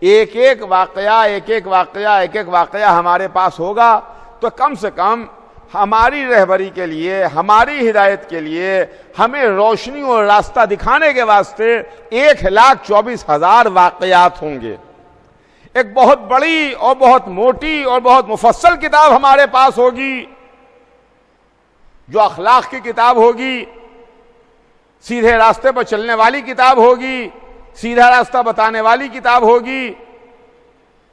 ایک ایک واقعہ ہمارے پاس ہوگا تو کم سے کم ہماری رہبری کے لیے، ہماری ہدایت کے لیے، ہمیں روشنی اور راستہ دکھانے کے واسطے 1,24,000 واقعات ہوں گے۔ ایک بہت بڑی اور بہت موٹی اور بہت مفصل کتاب ہمارے پاس ہوگی، جو اخلاق کی کتاب ہوگی، سیدھے راستے پر چلنے والی کتاب ہوگی، سیدھا راستہ بتانے والی کتاب ہوگی،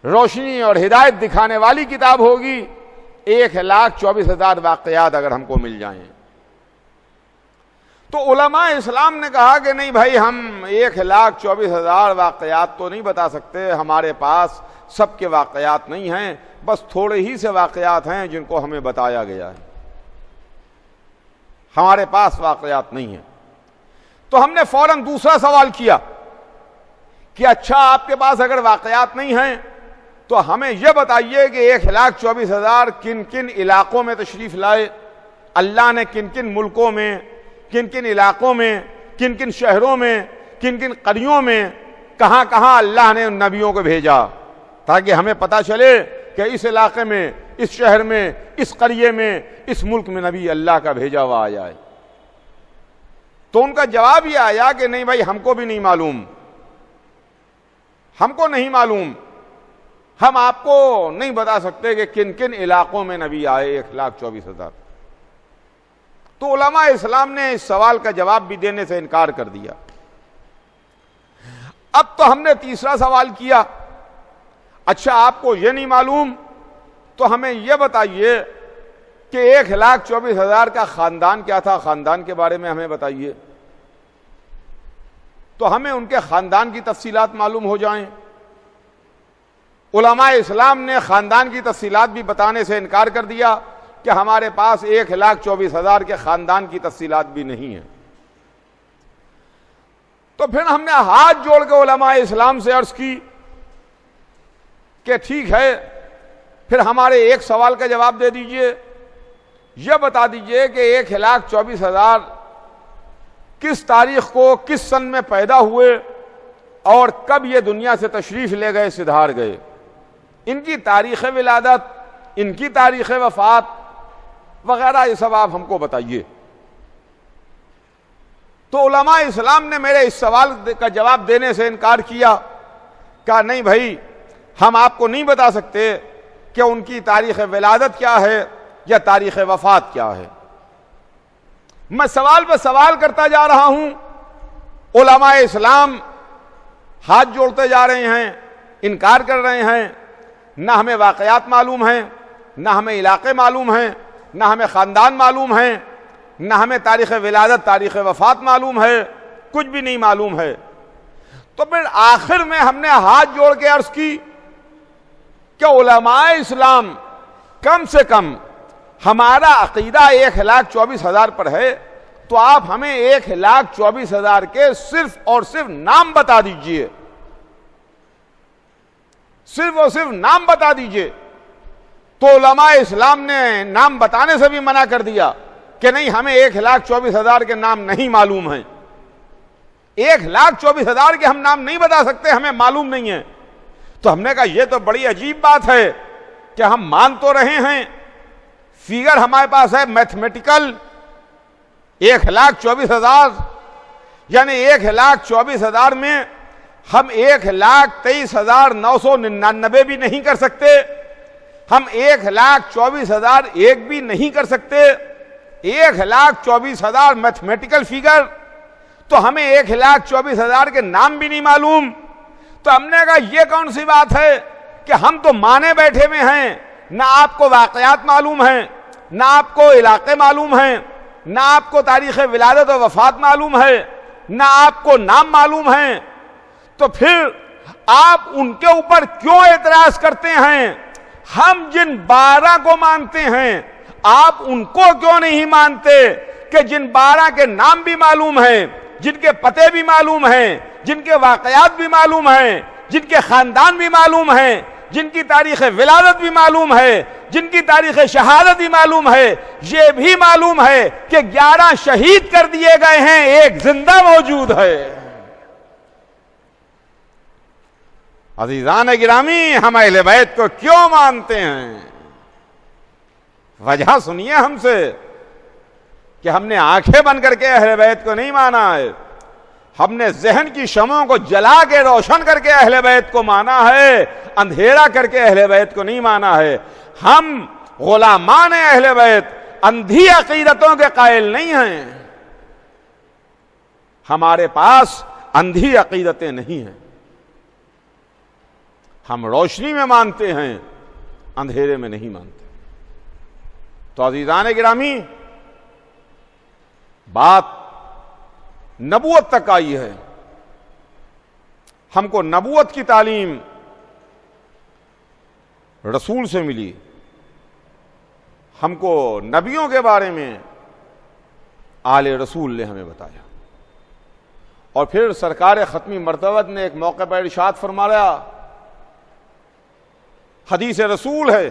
روشنی اور ہدایت دکھانے والی کتاب ہوگی۔ 1,24,000 واقعات اگر ہم کو مل جائیں تو علماء اسلام نے کہا کہ نہیں بھائی، ہم 1,24,000 واقعات تو نہیں بتا سکتے، ہمارے پاس سب کے واقعات نہیں ہیں، بس تھوڑے ہی سے واقعات ہیں جن کو ہمیں بتایا گیا ہے، ہمارے پاس واقعات نہیں ہیں۔ تو ہم نے فوراً دوسرا سوال کیا کہ اچھا آپ کے پاس اگر واقعات نہیں ہیں تو ہمیں یہ بتائیے کہ 1,24,000 کن کن علاقوں میں تشریف لائے، اللہ نے کن کن ملکوں میں، کن کن علاقوں میں، کن کن شہروں میں، کن کن قریوں میں، کہاں کہاں اللہ نے ان نبیوں کو بھیجا، تاکہ ہمیں پتہ چلے کہ اس علاقے میں، اس شہر میں، اس قریے میں، اس ملک میں نبی اللہ کا بھیجا ہوا آیا ہے۔ تو ان کا جواب یہ آیا کہ نہیں بھائی، ہم کو بھی نہیں معلوم، ہم کو نہیں معلوم، ہم آپ کو نہیں بتا سکتے کہ کن کن علاقوں میں نبی آئے 1,24,000۔ تو علماء اسلام نے اس سوال کا جواب بھی دینے سے انکار کر دیا۔ اب تو ہم نے تیسرا سوال کیا، اچھا آپ کو یہ نہیں معلوم تو ہمیں یہ بتائیے کہ 1,24,000 کا خاندان کیا تھا، خاندان کے بارے میں ہمیں بتائیے، تو ہمیں ان کے خاندان کی تفصیلات معلوم ہو جائیں۔ علماء اسلام نے خاندان کی تفصیلات بھی بتانے سے انکار کر دیا کہ ہمارے پاس 1,24,000 کے خاندان کی تفصیلات بھی نہیں ہیں۔ تو پھر ہم نے ہاتھ جوڑ کے علماء اسلام سے عرض کی کہ ٹھیک ہے، پھر ہمارے ایک سوال کا جواب دے دیجئے، یہ بتا دیجئے کہ 1,24,000 کس تاریخ کو، کس سن میں پیدا ہوئے اور کب یہ دنیا سے تشریف لے گئے، سدھار گئے، ان کی تاریخ ولادت، ان کی تاریخ وفات وغیرہ یہ سب آپ ہم کو بتائیے۔ تو علماء اسلام نے میرے اس سوال کا جواب دینے سے انکار کیا، کہا نہیں بھائی، ہم آپ کو نہیں بتا سکتے کہ ان کی تاریخ ولادت کیا ہے یا تاریخ وفات کیا ہے۔ میں سوال پہ سوال کرتا جا رہا ہوں، علماء اسلام ہاتھ جوڑتے جا رہے ہیں، انکار کر رہے ہیں، نہ ہمیں واقعات معلوم ہیں، نہ ہمیں علاقے معلوم ہیں، نہ ہمیں خاندان معلوم ہیں، نہ ہمیں تاریخ ولادت، تاریخ وفات معلوم ہے، کچھ بھی نہیں معلوم ہے۔ تو پھر آخر میں ہم نے ہاتھ جوڑ کے عرض کی کہ علماء اسلام کم سے کم ہمارا عقیدہ 1,24,000 پر ہے، تو آپ ہمیں 1,24,000 کے صرف اور صرف نام بتا دیجئے، صرف اور صرف نام بتا دیجئے۔ تو علماء اسلام نے نام بتانے سے بھی منع کر دیا کہ نہیں، ہمیں 1,24,000 کے نام نہیں معلوم ہیں، 1,24,000 کے ہم نام نہیں بتا سکتے، ہمیں معلوم نہیں ہے۔ تو ہم نے کہا یہ تو بڑی عجیب بات ہے کہ ہم مان تو رہے ہیں، فیگر ہمارے پاس ہے میتھمیٹیکل 1,24,000، یعنی 1,24,000 میں ہم 1,23,999 بھی نہیں کر سکتے، ہم 1,24,000 ایک بھی نہیں کر سکتے، 1,24,000 میتھمیٹیکل فیگر، تو ہمیں 1,24,000 کے نام بھی نہیں معلوم۔ تو ہم نے کہا یہ کون سی بات ہے کہ ہم تو مانے بیٹھے ہوئے ہیں، نہ آپ کو واقعات معلوم ہیں، نہ آپ کو علاقے معلوم ہیں، نہ آپ کو تاریخ ولادت و وفات معلوم ہے، نہ آپ کو نام معلوم ہیں، تو پھر آپ ان کے اوپر کیوں اعتراض کرتے ہیں؟ ہم جن 12 کو مانتے ہیں آپ ان کو کیوں نہیں مانتے کہ جن 12 کے نام بھی معلوم ہیں، جن کے پتے بھی معلوم ہیں، جن کے واقعات بھی معلوم ہیں، جن کے خاندان بھی معلوم ہیں، جن کی تاریخ ولادت بھی معلوم ہے، جن کی تاریخ شہادت بھی معلوم ہے، یہ بھی معلوم ہے کہ 11 شہید کر دیے گئے ہیں، ایک زندہ موجود ہے۔ عزیزان گرامی، ہم اہل بیت کو کیوں مانتے ہیں؟ وجہ سنیے ہم سے کہ ہم نے آنکھیں بند کر کے اہل بیت کو نہیں مانا ہے، ہم نے ذہن کی شمعوں کو جلا کے روشن کر کے اہل بیت کو مانا ہے، اندھیرا کر کے اہل بیت کو نہیں مانا ہے۔ ہم غلامان اہل بیت اندھی عقیدتوں کے قائل نہیں ہیں، ہمارے پاس اندھی عقیدتیں نہیں ہیں، ہم روشنی میں مانتے ہیں، اندھیرے میں نہیں مانتے۔ تو عزیزان گرامی، بات نبوت تک آئی ہے. ہم کو نبوت کی تعلیم رسول سے ملی. ہم کو نبیوں کے بارے میں آل رسول نے ہمیں بتایا. اور پھر سرکار ختمی مرتبت نے ایک موقع پر ارشاد فرمایا، حدیث رسول ہے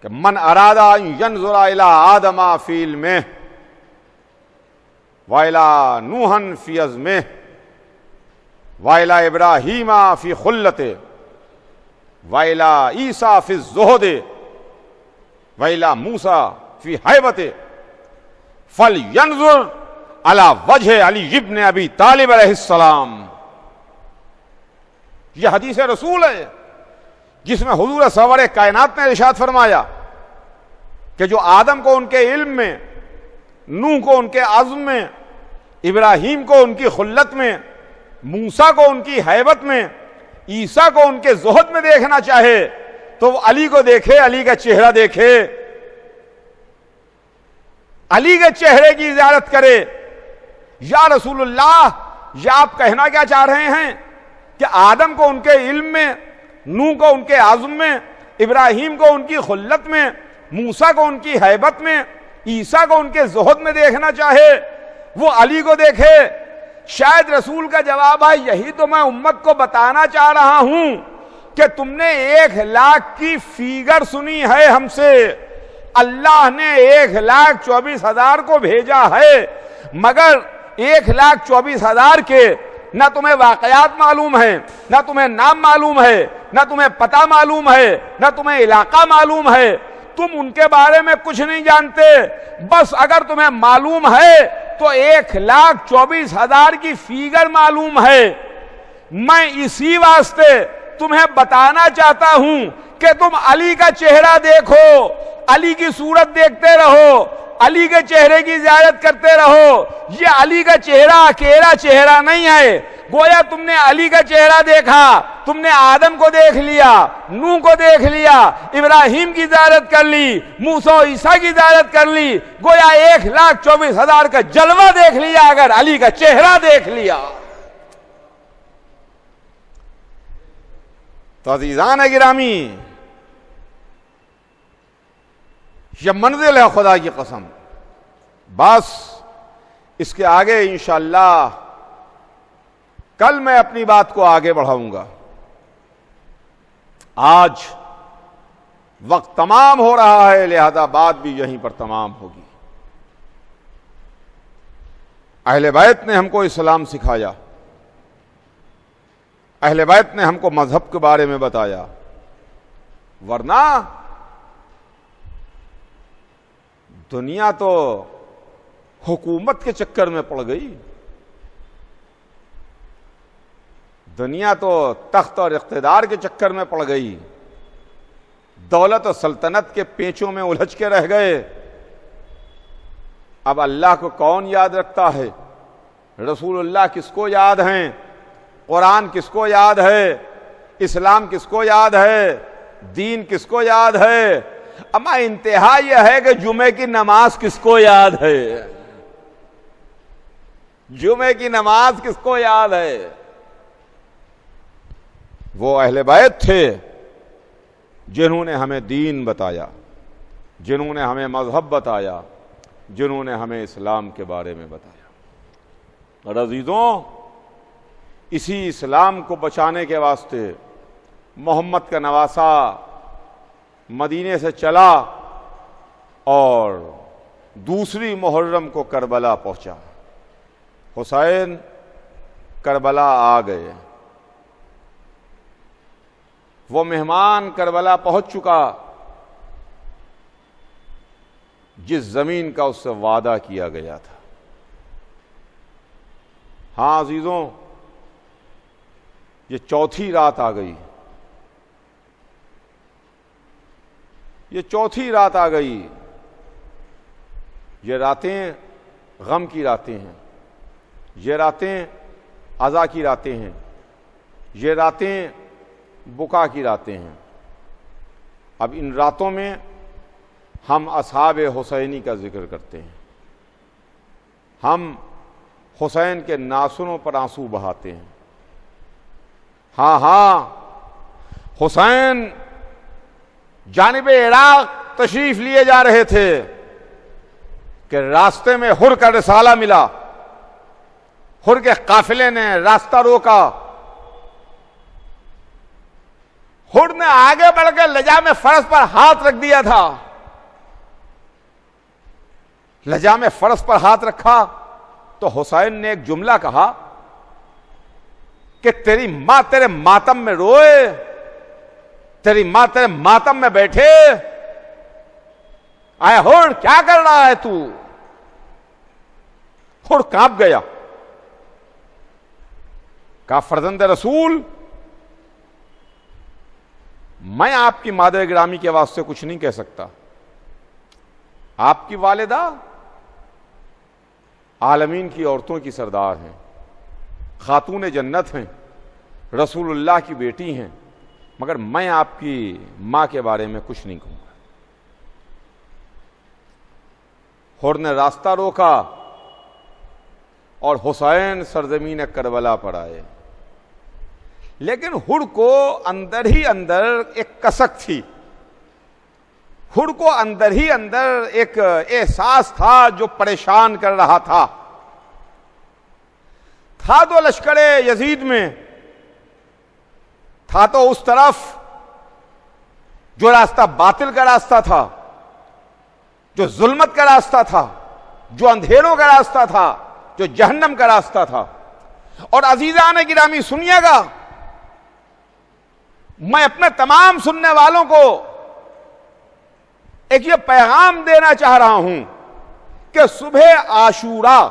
کہ من اراد ان ينظر الى آدم فی علمہ وإلى نوح فی عزمہ وإلى ابراہیم فی خلتہ وإلى عیسیٰ فی الزہد وإلى موسیٰ فی ہیبتہ فلینظر علی وجہ علی ابن ابی طالب علیہ السلام. یہ حدیث رسول ہے جس میں حضور سرور کائنات نے ارشاد فرمایا کہ جو آدم کو ان کے علم میں، نوح کو ان کے عزم میں، ابراہیم کو ان کی خلت میں، موسیٰ کو ان کی ہیبت میں، عیسیٰ کو ان کے زہد میں دیکھنا چاہے تو وہ علی کو دیکھے، علی کا چہرہ دیکھے، علی کے چہرے کی زیارت کرے. یا رسول اللہ، یہ آپ کہنا کیا چاہ رہے ہیں کہ آدم کو ان کے علم میں، نوح کو ان کے عزم میں، ابراہیم کو ان کی خلت میں، موسیٰ کو ان کی ہیبت میں، عیسیٰ کو ان کے زہد میں دیکھنا چاہے وہ علی کو دیکھے؟ شاید رسول کا جواب ہے، یہی تو میں امت کو بتانا چاہ رہا ہوں کہ تم نے 1,00,000 کی فیگر سنی ہے ہم سے. اللہ نے 1,24,000 کو بھیجا ہے، مگر 1,24,000 کے نہ تمہیں واقعات معلوم ہیں، نہ تمہیں نام معلوم ہے، نہ تمہیں پتہ معلوم ہے، نہ تمہیں علاقہ معلوم ہے. تم ان کے بارے میں کچھ نہیں جانتے. بس اگر تمہیں معلوم ہے تو 1,24,000 کی فیگر معلوم ہے. میں اسی واسطے تمہیں بتانا چاہتا ہوں کہ تم علی کا چہرہ دیکھو، علی کی صورت دیکھتے رہو، علی کے چہرے کی زیارت کرتے رہو. یہ علی کا چہرہ اکیلا چہرہ نہیں ہے. گویا تم نے علی کا چہرہ دیکھا، تم نے آدم کو دیکھ لیا، نوح کو دیکھ لیا، ابراہیم کی زیارت کر لی، موسیٰ عیسیٰ کی زیارت کر لی. گویا 1,24,000 کا جلوہ دیکھ لیا اگر علی کا چہرہ دیکھ لیا. تو عزیزان گرامی، یہ منزل ہے خدا کی قسم. بس اس کے آگے انشاءاللہ کل میں اپنی بات کو آگے بڑھاؤں گا. آج وقت تمام ہو رہا ہے، لہذا بات بھی یہیں پر تمام ہوگی. اہل بیت نے ہم کو اسلام سکھایا، اہل بیت نے ہم کو مذہب کے بارے میں بتایا، ورنہ دنیا تو حکومت کے چکر میں پڑ گئی. دنیا تو تخت اور اقتدار کے چکر میں پڑ گئی، دولت اور سلطنت کے پیچوں میں الجھ کے رہ گئے. اب اللہ کو کون یاد رکھتا ہے؟ رسول اللہ کس کو یاد ہیں؟ قرآن کس کو یاد ہے؟ اسلام کس کو یاد ہے؟ دین کس کو یاد ہے؟ اما انتہا یہ ہے کہ جمعے کی نماز کس کو یاد ہے؟ جمعے کی نماز کس کو یاد ہے؟ وہ اہل بیت تھے جنہوں نے ہمیں دین بتایا، جنہوں نے ہمیں مذہب بتایا، جنہوں نے ہمیں اسلام کے بارے میں بتایا. اور عزیزوں، اسی اسلام کو بچانے کے واسطے محمد کا نواسہ مدینے سے چلا اور دوسری محرم کو کربلا پہنچا. حسین کربلا آ گئے. وہ مہمان کربلا پہنچ چکا جس زمین کا اس سے وعدہ کیا گیا تھا. ہاں عزیزوں، یہ چوتھی رات آ گئی، یہ چوتھی رات آ گئی. یہ راتیں غم کی راتیں ہیں، یہ راتیں عزا کی راتیں ہیں، یہ راتیں بکا کی راتیں ہیں. اب ان راتوں میں ہم اصحاب حسینی کا ذکر کرتے ہیں، ہم حسین کے ناصروں پر آنسو بہاتے ہیں۔ ہاں حسین جانب عراق تشریف لیے جا رہے تھے کہ راستے میں حر کا رسالہ ملا، حر کے قافلے نے راستہ روکا، حر نے آگے بڑھ کے لجام فرس پر ہاتھ رکھ دیا تھا، لجام فرس پر ہاتھ رکھا تو حسین نے ایک جملہ کہا کہ تیری ماں تیرے ماتم میں روئے، تیری ماں تیرے ماتم میں بیٹھے، آئے حر کیا کر رہا ہے تو؟ حر کانپ گیا، کہا فرزند رسول میں آپ کی مادر گرامی کے واسطے کچھ نہیں کہہ سکتا، آپ کی والدہ عالمین کی عورتوں کی سردار ہیں، خاتون جنت ہیں، رسول اللہ کی بیٹی ہیں، مگر میں آپ کی ماں کے بارے میں کچھ نہیں کہوں گا۔ حر نے راستہ روکا اور حسین سرزمین کربلا پر آئے، لیکن حر کو اندر ہی اندر ایک کسک تھی، حر کو اندر ہی اندر ایک احساس تھا جو پریشان کر رہا تھا تو لشکر یزید میں تھا، تو اس طرف جو راستہ باطل کا راستہ تھا، جو ظلمت کا راستہ تھا، جو اندھیروں کا راستہ تھا، جو جہنم کا راستہ تھا۔ اور عزیزان گرامی سنیے گا، میں اپنے تمام سننے والوں کو ایک یہ پیغام دینا چاہ رہا ہوں کہ صبح عاشوراء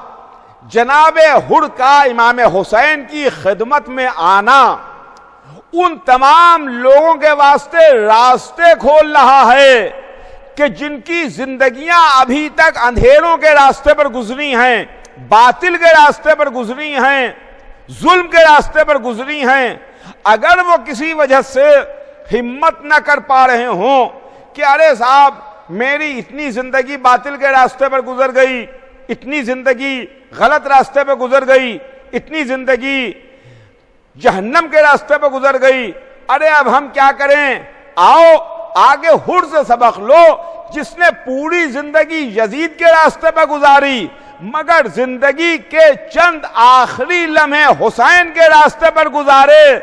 جناب حر کا امام حسین کی خدمت میں آنا ان تمام لوگوں کے واسطے راستے کھول رہا ہے کہ جن کی زندگیاں ابھی تک اندھیروں کے راستے پر گزری ہیں، باطل کے راستے پر گزری ہیں، ظلم کے راستے پر گزری ہیں، اگر وہ کسی وجہ سے ہمت نہ کر پا رہے ہوں کہ ارے صاحب میری اتنی زندگی باطل کے راستے پر گزر گئی، اتنی زندگی غلط راستے پہ گزر گئی، اتنی زندگی جہنم کے راستے پہ گزر گئی، ارے اب ہم کیا کریں؟ آؤ آگے حر سے سبق لو، جس نے پوری زندگی یزید کے راستے پہ گزاری مگر زندگی کے چند آخری لمحے حسین کے راستے پر گزارے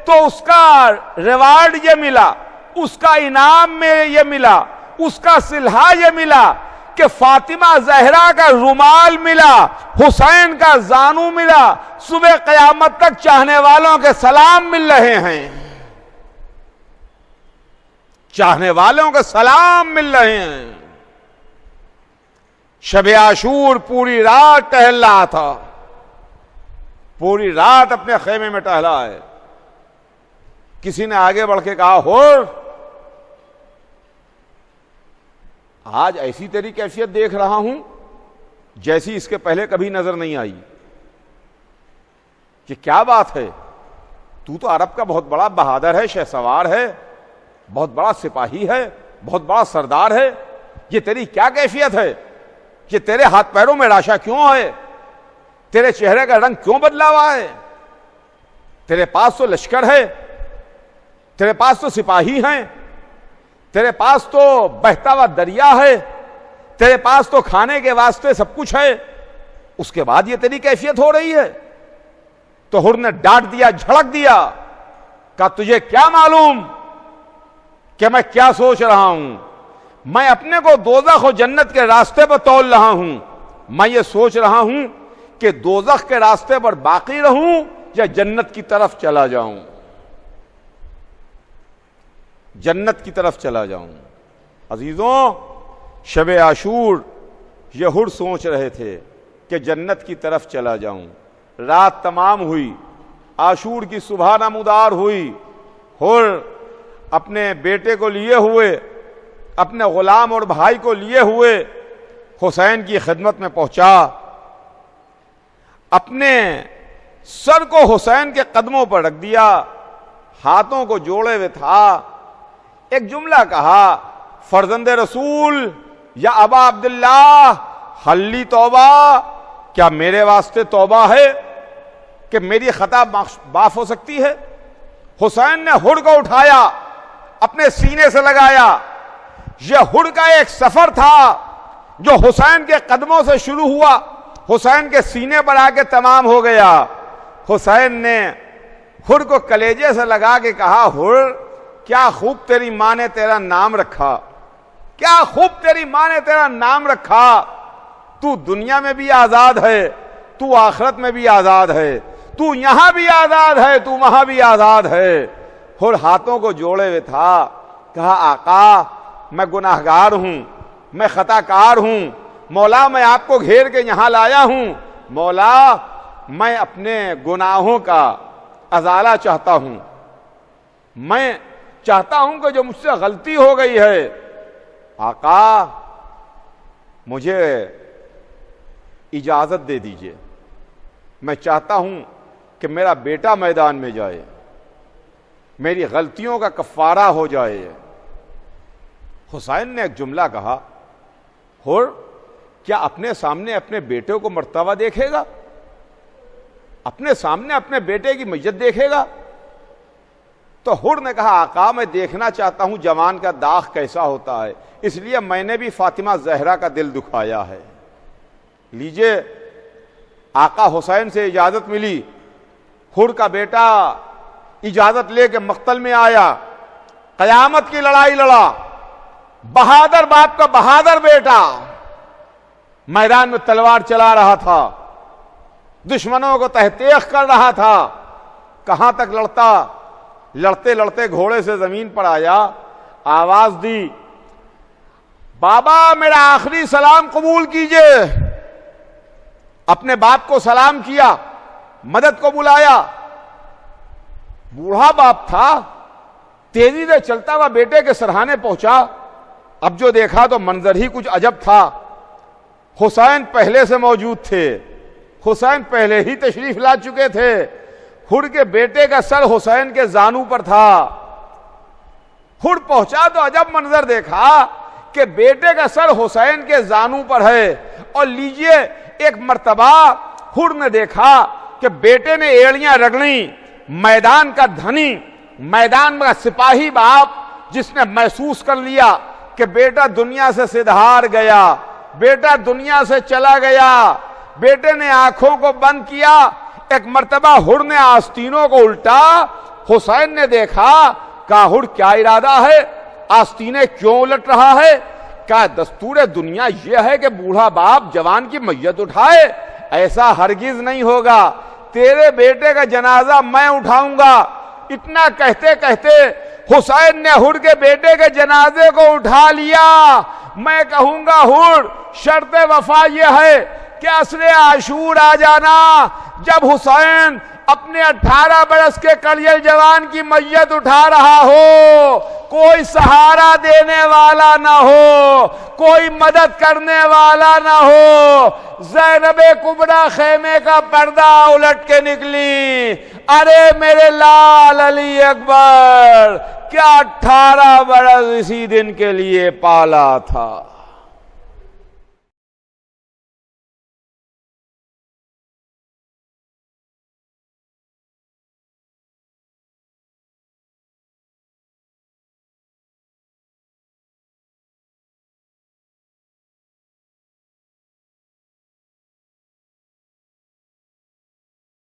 تو اس کا ریوارڈ یہ ملا، اس کا انعام میں یہ ملا، اس کا صلہ یہ ملا کہ فاطمہ زہرا کا رومال ملا، حسین کا زانو ملا، صبح قیامت تک چاہنے والوں کے سلام مل رہے ہیں، چاہنے والوں کے سلام مل رہے ہیں۔ شب عاشور پوری رات ٹہل رہا تھا، پوری رات اپنے خیمے میں ٹہلا ہے، کسی نے آگے بڑھ کے کہا حر آج ایسی تیری کیفیت دیکھ رہا ہوں جیسی اس کے پہلے کبھی نظر نہیں آئی، کہ کیا بات ہے؟ تو عرب کا بہت بڑا بہادر ہے، شہسوار ہے، بہت بڑا سپاہی ہے، بہت بڑا سردار ہے، یہ تیری کیا کیفیت ہے؟ یہ تیرے ہاتھ پیروں میں راشا کیوں ہے؟ تیرے چہرے کا رنگ کیوں بدلا ہوا ہے؟ تیرے پاس تو لشکر ہے، تیرے پاس تو سپاہی ہیں، تیرے پاس تو بہتا ہوا دریا ہے، تیرے پاس تو کھانے کے واسطے سب کچھ ہے، اس کے بعد یہ تیری کیفیت ہو رہی ہے؟ تو حر نے ڈانٹ دیا، جھڑک دیا، کہا تجھے کیا معلوم کہ میں کیا سوچ رہا ہوں؟ میں اپنے کو دوزخ و جنت کے راستے پر تول رہا ہوں، میں یہ سوچ رہا ہوں کہ دوزخ کے راستے پر باقی رہوں یا جنت کی طرف چلا جاؤں، جنت کی طرف چلا جاؤں۔ عزیزوں، شب عاشور یہ حر سوچ رہے تھے کہ جنت کی طرف چلا جاؤں۔ رات تمام ہوئی، عاشور کی صبح نمودار ہوئی، حر اپنے بیٹے کو لیے ہوئے، اپنے غلام اور بھائی کو لیے ہوئے حسین کی خدمت میں پہنچا، اپنے سر کو حسین کے قدموں پر رکھ دیا، ہاتھوں کو جوڑے ہوئے تھا، ایک جملہ کہا فرزند رسول یا ابا عبداللہ حلی توبہ، کیا میرے واسطے توبہ ہے کہ میری خطا معاف ہو سکتی ہے؟ حسین نے ہڑ کو اٹھایا، اپنے سینے سے لگایا۔ یہ ہڑ کا ایک سفر تھا جو حسین کے قدموں سے شروع ہوا، حسین کے سینے پر آ کے تمام ہو گیا۔ حسین نے ہڑ کو کلیجے سے لگا کے کہا، ہڑ کیا خوب تیری ماں نے تیرا نام رکھا، کیا خوب تیری ماں نے تیرا نام رکھا، تو دنیا میں بھی آزاد ہے، تو آخرت میں بھی آزاد ہے، تو یہاں بھی آزاد ہے، تو وہاں بھی آزاد ہے۔ ہڑ ہاتھوں کو جوڑے ہوئے تھا، کہا آقا میں گناہگار ہوں، میں خطا کار ہوں، مولا میں آپ کو گھیر کے یہاں لایا ہوں، مولا میں اپنے گناہوں کا ازالہ چاہتا ہوں، میں چاہتا ہوں کہ جو مجھ سے غلطی ہو گئی ہے آقا مجھے اجازت دے دیجئے، میں چاہتا ہوں کہ میرا بیٹا میدان میں جائے، میری غلطیوں کا کفارہ ہو جائے۔ حسین نے ایک جملہ کہا، ہڑ کیا اپنے سامنے اپنے بیٹے کو مرتبہ دیکھے گا، اپنے سامنے اپنے بیٹے کی میت دیکھے گا؟ تو ہڑ نے کہا آقا میں دیکھنا چاہتا ہوں جوان کا داغ کیسا ہوتا ہے، اس لیے میں نے بھی فاطمہ زہرا کا دل دکھایا ہے۔ لیجئے آقا حسین سے اجازت ملی، ہڑ کا بیٹا اجازت لے کے مقتل میں آیا، قیامت کی لڑائی لڑا، بہادر باپ کا بہادر بیٹا میدان میں تلوار چلا رہا تھا، دشمنوں کو تحقیق کر رہا تھا۔ کہاں تک لڑتا، لڑتے لڑتے گھوڑے سے زمین پر آیا، آواز دی بابا میرا آخری سلام قبول کیجئے۔ اپنے باپ کو سلام کیا، مدد کو بلایا۔ بوڑھا باپ تھا، تیزی سے چلتا ہوا بیٹے کے سرہانے پہنچا۔ اب جو دیکھا تو منظر ہی کچھ عجب تھا۔ حسین پہلے سے موجود تھے، حسین پہلے ہی تشریف لا چکے تھے۔ ہڑ کے بیٹے کا سر حسین کے زانو پر تھا۔ ہڑ پہنچا تو عجب منظر دیکھا کہ بیٹے کا سر حسین کے زانو پر ہے، اور لیجئے ایک مرتبہ ہڑ نے دیکھا کہ بیٹے نے ایڑیاں رگڑیں۔ میدان کا دھنی، میدان کا سپاہی باپ جس نے محسوس کر لیا کہ بیٹا دنیا سے سدھار گیا، بیٹا دنیا سے چلا گیا، بیٹے نے آنکھوں کو بند کیا۔ ایک مرتبہ ہڑ نے آستینوں کو الٹا، حسین نے دیکھا، کہا ہڑ کیا ارادہ ہے، آستینے کیوں الٹ رہا ہے؟ کہا دستور دنیا یہ ہے کہ بوڑھا باپ جوان کی میت اٹھائے، ایسا ہرگز نہیں ہوگا، تیرے بیٹے کا جنازہ میں اٹھاؤں گا۔ اتنا کہتے کہتے حسین نے ہڑ کے بیٹے کے جنازے کو اٹھا لیا۔ میں کہوں گا ہڑ شرط وفا یہ ہے کہ عصر عاشور آ جانا، جب حسین اپنے 18 برس کے کلیل جوان کی میت اٹھا رہا ہو، کوئی سہارا دینے والا نہ ہو، کوئی مدد کرنے والا نہ ہو۔ زینب کبریٰ خیمے کا پردہ الٹ کے نکلی، ارے میرے لال علی اکبر، کیا 18 برس اسی دن کے لیے پالا تھا۔